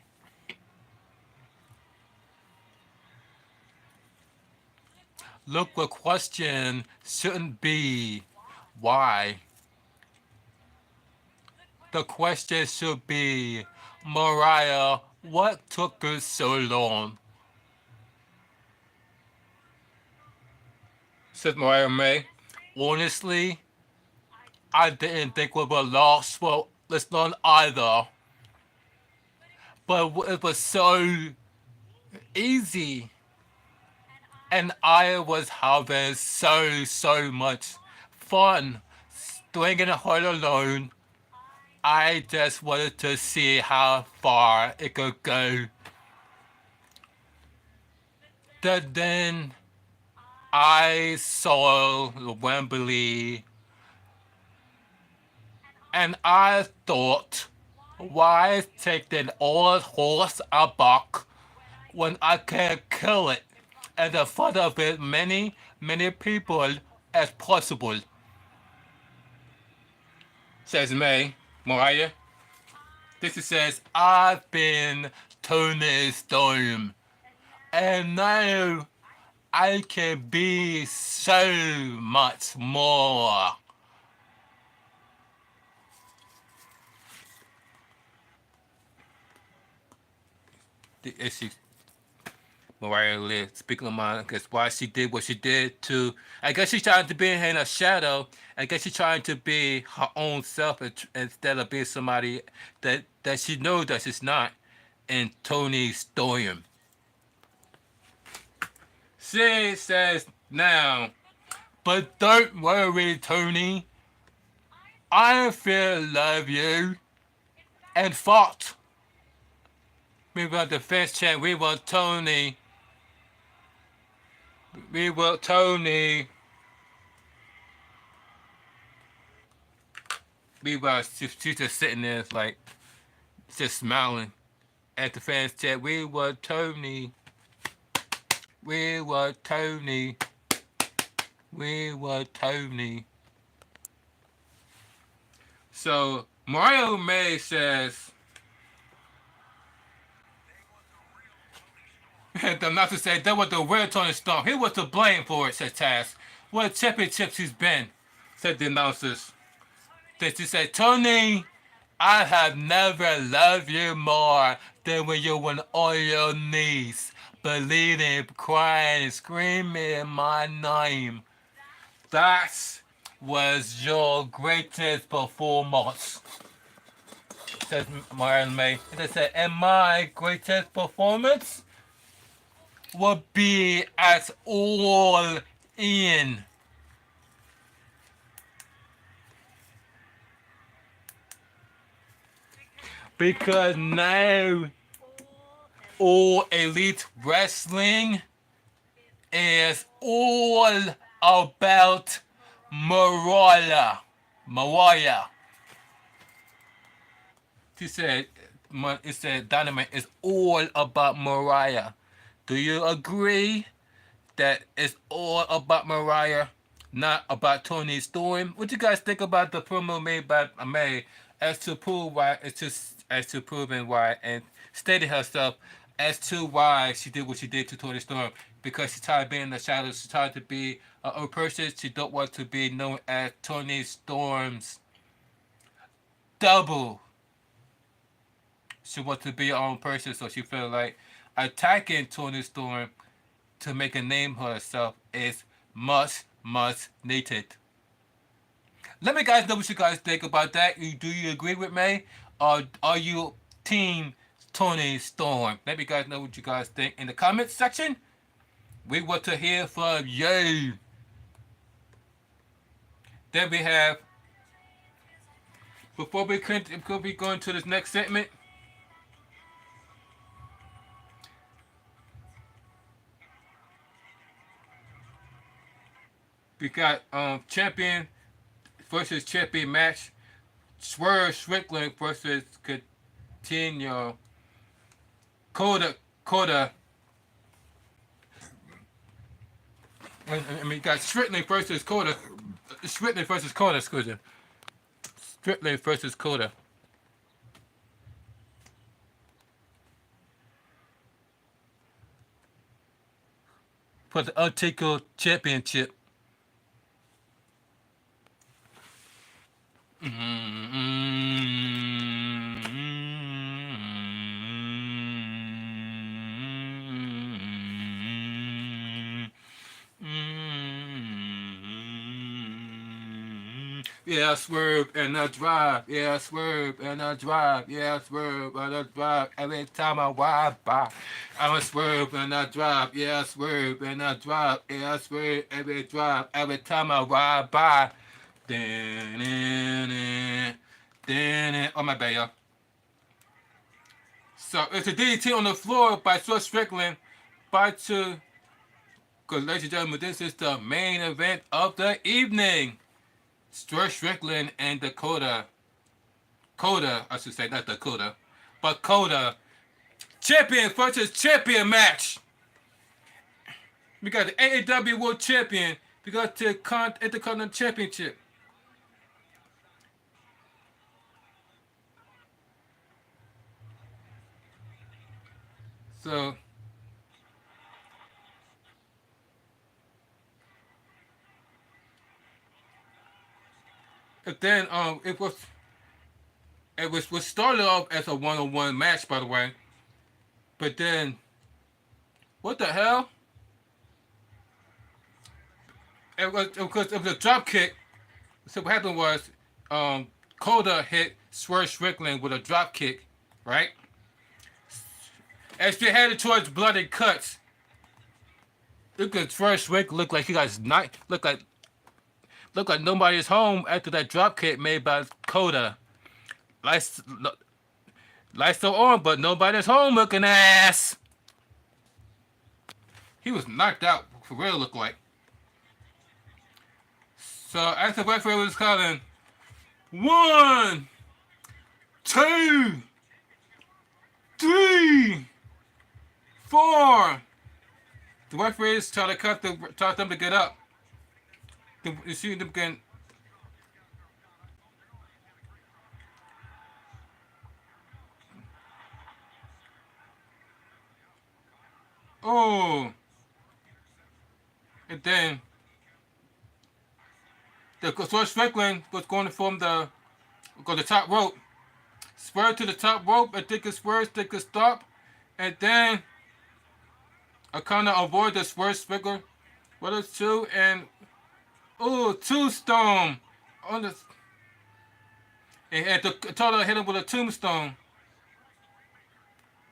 Look, the question shouldn't be why. The question should be, Mariah, what took her so long? Says Mariah May. Honestly, I didn't think we were lost for this long either. But it was so easy. And I was having so much fun stringing her alone. I just wanted to see how far it could go. Then I saw Wembley and I thought, why take an old horse aback when I can kill it in the front of as many people as possible? Says May, Mariah. This says, I've been Tony Storm, and now I can be so much more. Mariah Lee, speaking of mine, because why she did what she did to, I guess she's trying to be in a shadow. I guess she's trying to be her own self instead of being somebody that she knows that she's not. And Tony Storm. She says now, but don't worry, Tony. I feel love you. And fought. We want the first chat. We want Tony. We want Tony. We want. She's just sitting there like just smiling at the fans chat. We want Tony. We want Tony. We want Tony. So Mario May says, the not to say that was the real Tony Storm. He was to blame for it, said Taz. What championships he's been, said the announcers. Then she said, Tony, I have never loved you more than when you were on your knees, bleeding, crying, screaming my name. That was your greatest performance, says Marion May. They said, and my greatest performance would be at all in. Because now All Elite Wrestling is all about Mariah. Mariah. She said, it said Dynamite is all about Mariah. Do you agree that it's all about Mariah, not about Tony Storm? What do you guys think about the promo made by May as to prove why as to proving why and stated herself as to why she did what she did to Tony Storm? Because she tried to be in the shadows, she tried to be her own person. She don't want to be known as Tony Storm's double. She wants to be her own person, so she felt like attacking Tony Storm to make a name for herself is much, much needed. Let me guys know what you guys think about that. Do you agree with me? Or are you team Tony Storm? Let me guys know what you guys think in the comments section. We want to hear from you. Then we have, before we go into this next segment, we got champion versus champion match. Swerve Strickland versus Coutinho. Coda. I mean, got Strickland versus Coda. Strickland versus Coda, excuse me. Strickland versus Coda. For the Untakeable Championship. Yeah, swerve and I drive. Yeah, swerve and I drive. Yeah, swerve and I drive. Every time I ride by, I'm a swerve and I drive. Yeah, swerve and I drive. Yeah, swerve every drive. Every time I ride by. Oh my bad, y'all. So it's a DDT on the floor by Swerve Strickland. Because, ladies and gentlemen, this is the main event of the evening. Swerve Strickland and Dakota. Coda, I should say, not Dakota. But Coda. Champion versus champion match. We got the AEW World Champion. We got the Intercontinental Championship. So then was started off as a one-on-one match, by the way, but then What the hell? It was a drop kick. So what happened was, Coda hit Swerve Strickland with a drop kick, right? As they headed towards blood and cuts, look at Swerve Strickland look like he got look like nobody's home after that drop kick made by Coda. Lights still on, but nobody's home looking ass. He was knocked out for real, look like. So after the referee was calling 1, 2, 3, 4. The referees try them to get up. You see them getting. Oh, and then the George Strickland was going to form the top rope. Spur to the top rope. I think they could stop, and then I kind of avoid the Spur Strickland. What is two and tombstone on the. And the total hit him with a tombstone,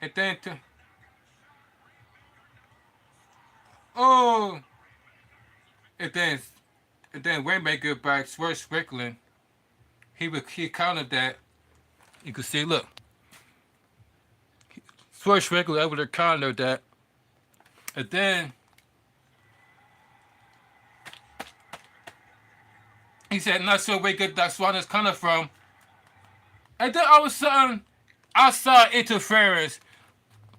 and then oh, and then Rainmaker by Swerve Strickland. He countered that. You can see, look, Swerve Strickland able to counter that, and then he said, "Not sure where that swan is coming from." And then all of a sudden, I saw interference.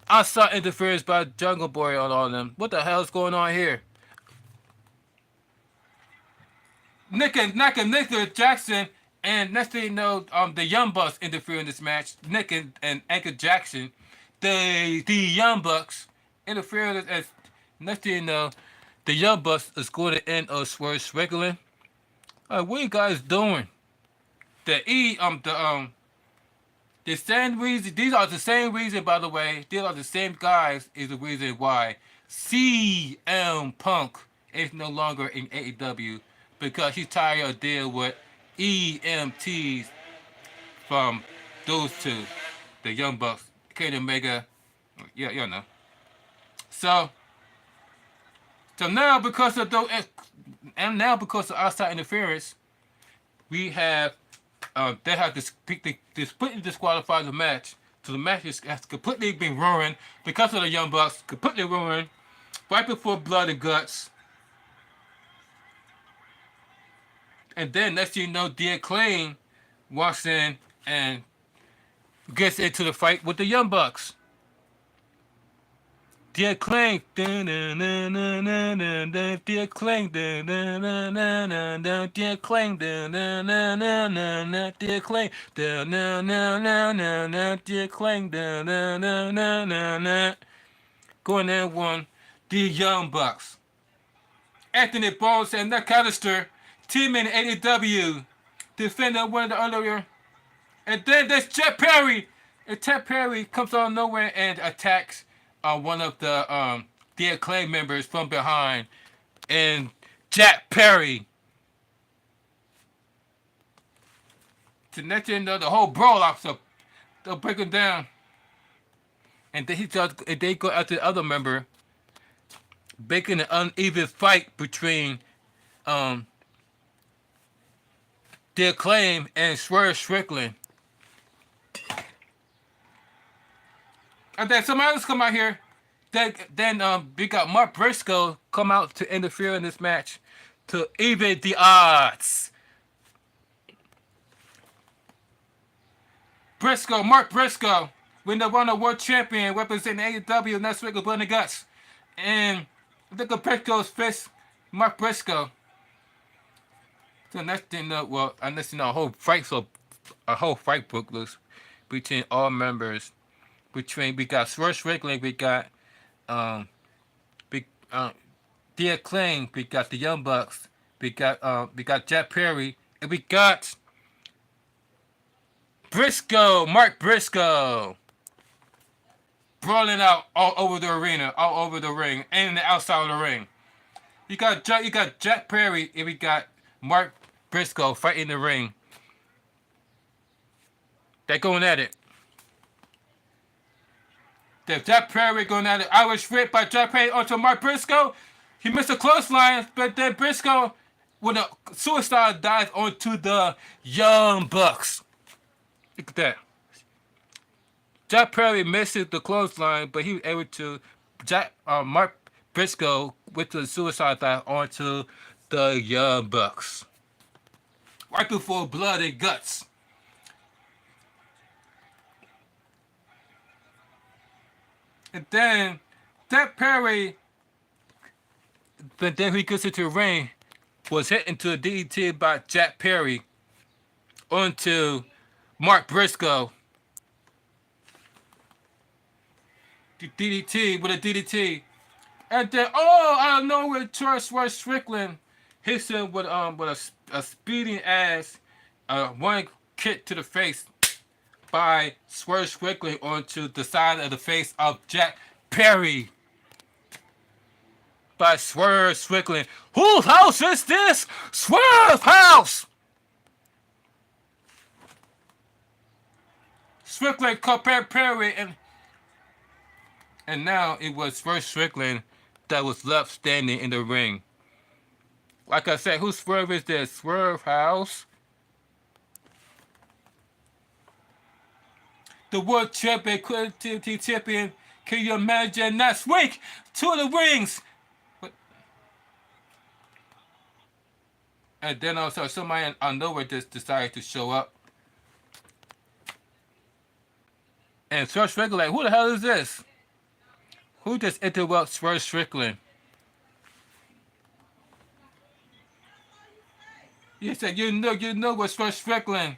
I saw interference by Jungle Boy on all of them. What the hell is going on here? Nick Jackson, and next thing you know, the Young Bucks interfere in this match. Nick and Anchor Jackson, the Young Bucks interfere as next thing you know, the Young Bucks is going to end Swerve Strickland. What are you guys doing? The same reason. These are the same reason, by the way. These are the same guys. Is the reason why CM Punk is no longer in AEW, because he's tired of dealing with EMTs from those two, the Young Bucks, Kenny Omega. Yeah, you know. So now because of those, and now because of outside interference, we have. They have completely disqualified the match. So the match has completely been ruined because of the Young Bucks. Completely ruined. Right before Blood and Guts. And then next thing you know, The Acclaim walks in and gets into the fight with the Young Bucks. The Acclaim, the Acclaim, the Acclaim, the Acclaim, the Acclaim, going in one, the Young Bucks. Anthony Bones and Nick Callister, team in AEW, defending one of the earlier. And then there's Jeff Perry. And Jeff Perry comes out of nowhere and attacks one of the Acclaim members from behind, and Jack Perry. To next thing you know, the whole brawl off, so they'll break him down, and then they go after the other member, making an uneven fight between The Acclaim and Swerve Strickland. And then somebody else come out here. Then we got Mark Briscoe come out to interfere in this match to even the odds. Mark Briscoe, winner world champion, representing AEW next week with Blood and Guts. And look at Briscoe's fist, Mark Briscoe. So next thing, a whole fight book looks between all members. We got Swerve Strickland, we got The Acclaim, we got the Young Bucks, we got Jack Perry, and we got Mark Briscoe. brawling out all over the arena, all over the ring, and the outside of the ring. You got Jack Perry, and we got Mark Briscoe fighting in the ring. They're going at it. Jack Perry going at it. Irish whip by Jack Perry onto Mark Briscoe. He missed a clothesline, but then Briscoe, with a suicide dive onto the Young Bucks. Look at that. Jack Perry misses the clothesline, but he was able to Mark Briscoe with the suicide dive onto the Young Bucks. Right before Blood and Guts. And then Jack Perry, but then he gets into the ring, was hit into a DDT by Jack Perry onto Mark Briscoe. DDT with a DDT. And then, out of nowhere, Swerve Strickland hits him with a speeding ass, one kick to the face by Swerve Strickland onto the side of the face of Jack Perry. By Swerve Strickland. Whose house is this? Swerve house! Strickland caught Perry, and now it was Swerve Strickland that was left standing in the ring. Like I said, whose Swerve is this? Swerve house? The world champion, TNT champion. Can you imagine next week? 2 of the rings. And then also somebody on nowhere just decided to show up. And Swerve Strickland like, who the hell is this? Who just interrupts Swerve Strickland? You said you know what Swerve Strickland.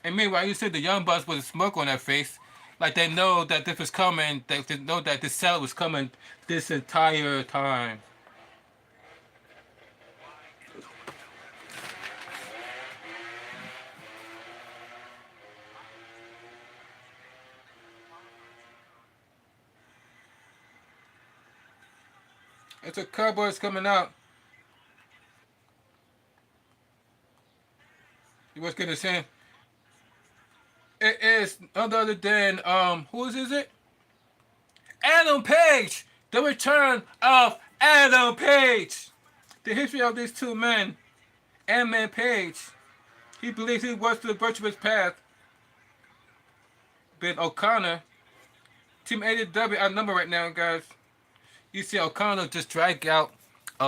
And meanwhile, you said the Young Bucks with a smoke on their face, like they know that this was coming. They know that this cell was coming this entire time. It's a Cowboys coming out. He was gonna say it is none other than whose is it? Adam Page! The return of Adam Page! The history of these two men, Adam Page. He believes he was the virtuous path. Ben O'Connor, Team AEW outnumbered right now, guys. You see O'Connor just drag out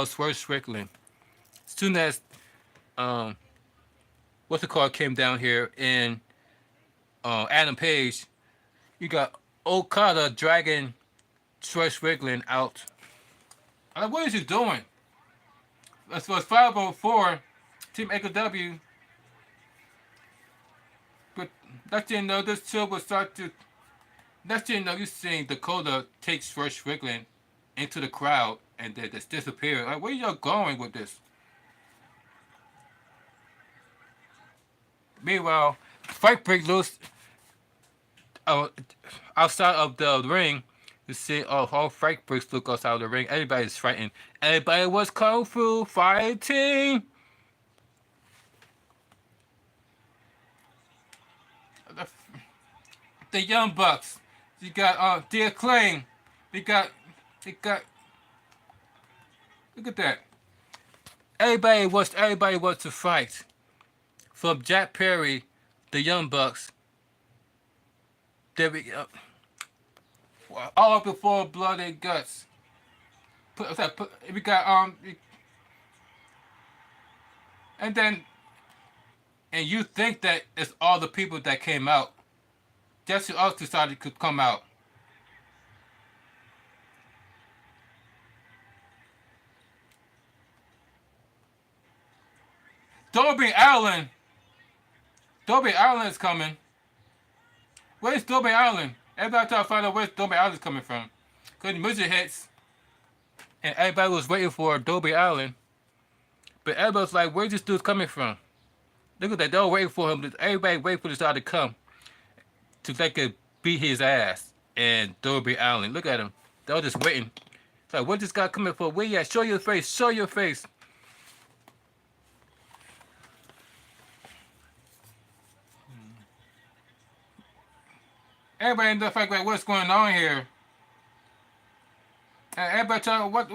Swerve Strickland. As soon as what's it called came down here and Adam Page, you got Okada dragging Swerve Strickland out. What is he doing? That's was 504 Team AEW. But next thing you know, this show will start to. Next thing you know, you're seeing Dakota take Swerve Strickland into the crowd and then just disappear. Like, where y'all going with this? Meanwhile, fight break loose outside of the ring. You see, all fight breaks look outside of the ring. Everybody's fighting. Everybody was kung fu fighting. The Young Bucks. You got The Acclaim. They got. Look at that. Everybody wants to fight. From Jack Perry, the Young Bucks. There we go. All before Blood and Guts. We got and you think that it's all the people that came out. Just who else decided could come out. Darby Allin is coming. Where's Darby Allin? Everybody trying to find out where Darby Allin is coming from. Because the music hits, and everybody was waiting for Darby Allin. But everybody was like, where's this dude coming from? Look at that, they're all waiting for him. Everybody waiting for this guy to come. to they could beat his ass. And Darby Allin, look at him. They're just waiting. It's like, what this guy coming for? Where you at? Show your face. Show your face. Everybody in the fact like, what's going on here? And everybody tell what.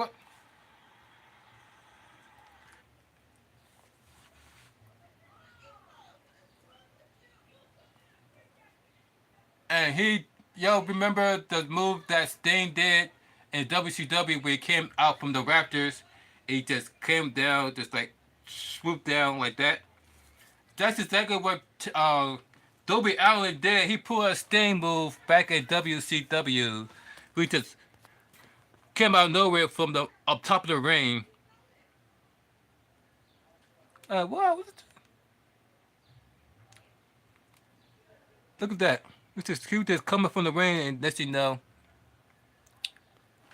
And yo, remember the move that Sting did in WCW where he came out from the Raptors? He just came down, just like swooped down like that. That's exactly what Darby Allin did. He pulled a Sting move back at WCW. We just came out of nowhere from the up top of the ring. Wow, look at that. He was just coming from the ring, and let you know,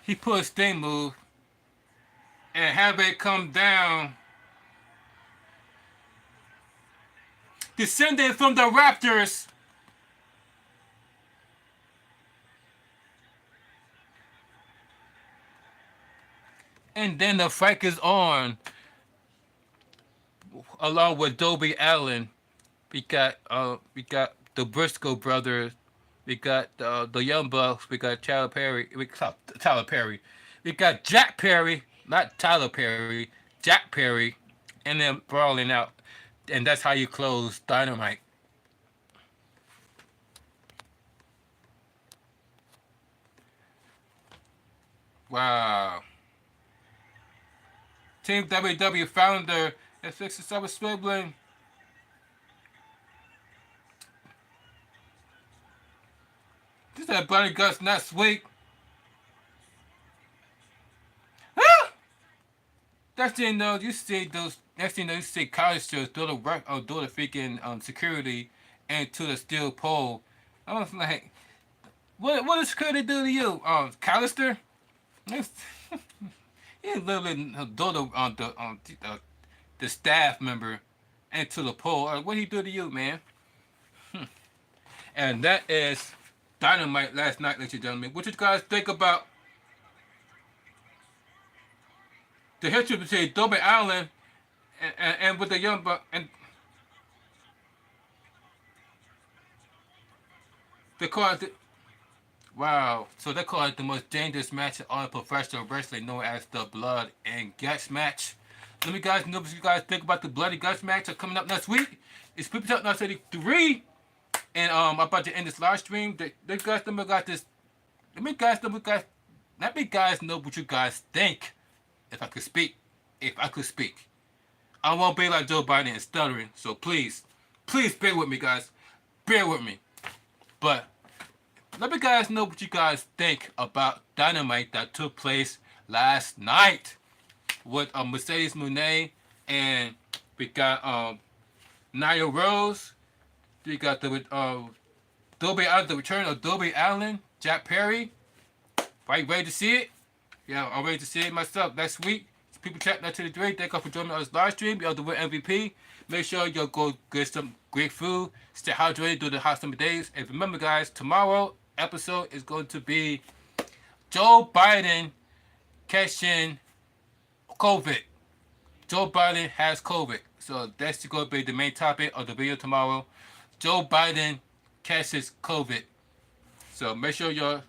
he put a Sting move and have it come down, descended from the Raptors. And then the fight is on, along with Darby Allin. We got the Briscoe brothers. We got the Young Bucks. We got Tyler Perry. Tyler Perry. We got Jack Perry, not Tyler Perry. Jack Perry, and then brawling out, and that's how you close Dynamite. Wow. Team WW founder and 67 Swibbling. This that Bloody Guts not sweet. Ah! That's you know you see those. Next thing you know, you see college students do the work or do the freaking security into the steel pole. I was like, what does security do to you, Callister? He literally do the staff member into the pole. What did he do to you, man? And that is Dynamite last night, ladies and gentlemen. What you guys think about the history between Darby Allin and with the Young Buck and they call it wow. So they call it the most dangerous match in all professional wrestling, known as the Blood and Guts match. Let me guys know what you guys think about the Bloody Guts match coming up next week. It's People Talk 973. And I'm about to end this live stream. The guys number got this. Let me guys know what you guys think. If I could speak. If I could speak. I won't be like Joe Biden and stuttering. So please bear with me, guys. Bear with me. But let me guys know what you guys think about Dynamite that took place last night with Mercedes Moné, and we got Nia Rose. We got the the return of Darby Allin, Jack Perry. Are you ready to see it? Yeah, I'm ready to see it myself next week. People chat that to the three. Thank you for joining me on this live stream. Y'all the win MVP. Make sure y'all go get some great food. Stay hydrated during the hot summer days. And remember, guys, tomorrow episode is going to be Joe Biden catching COVID. Joe Biden has COVID. So that's going to be the main topic of the video tomorrow. Joe Biden catches COVID. So make sure y'all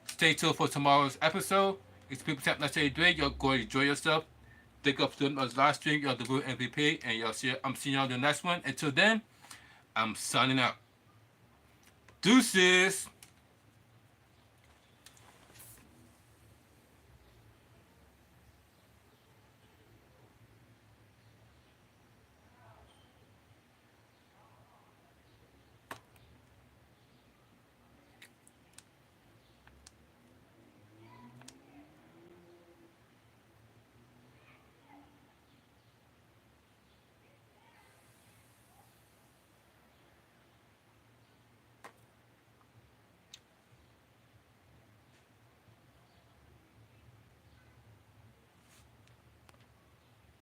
stay tuned for tomorrow's episode. It's People Tap Not Say Day. Y'all go enjoy yourself. Thank you for doing us live stream. Y'all the real MVP. And I'm seeing y'all in the next one. Until then, I'm signing out. Deuces.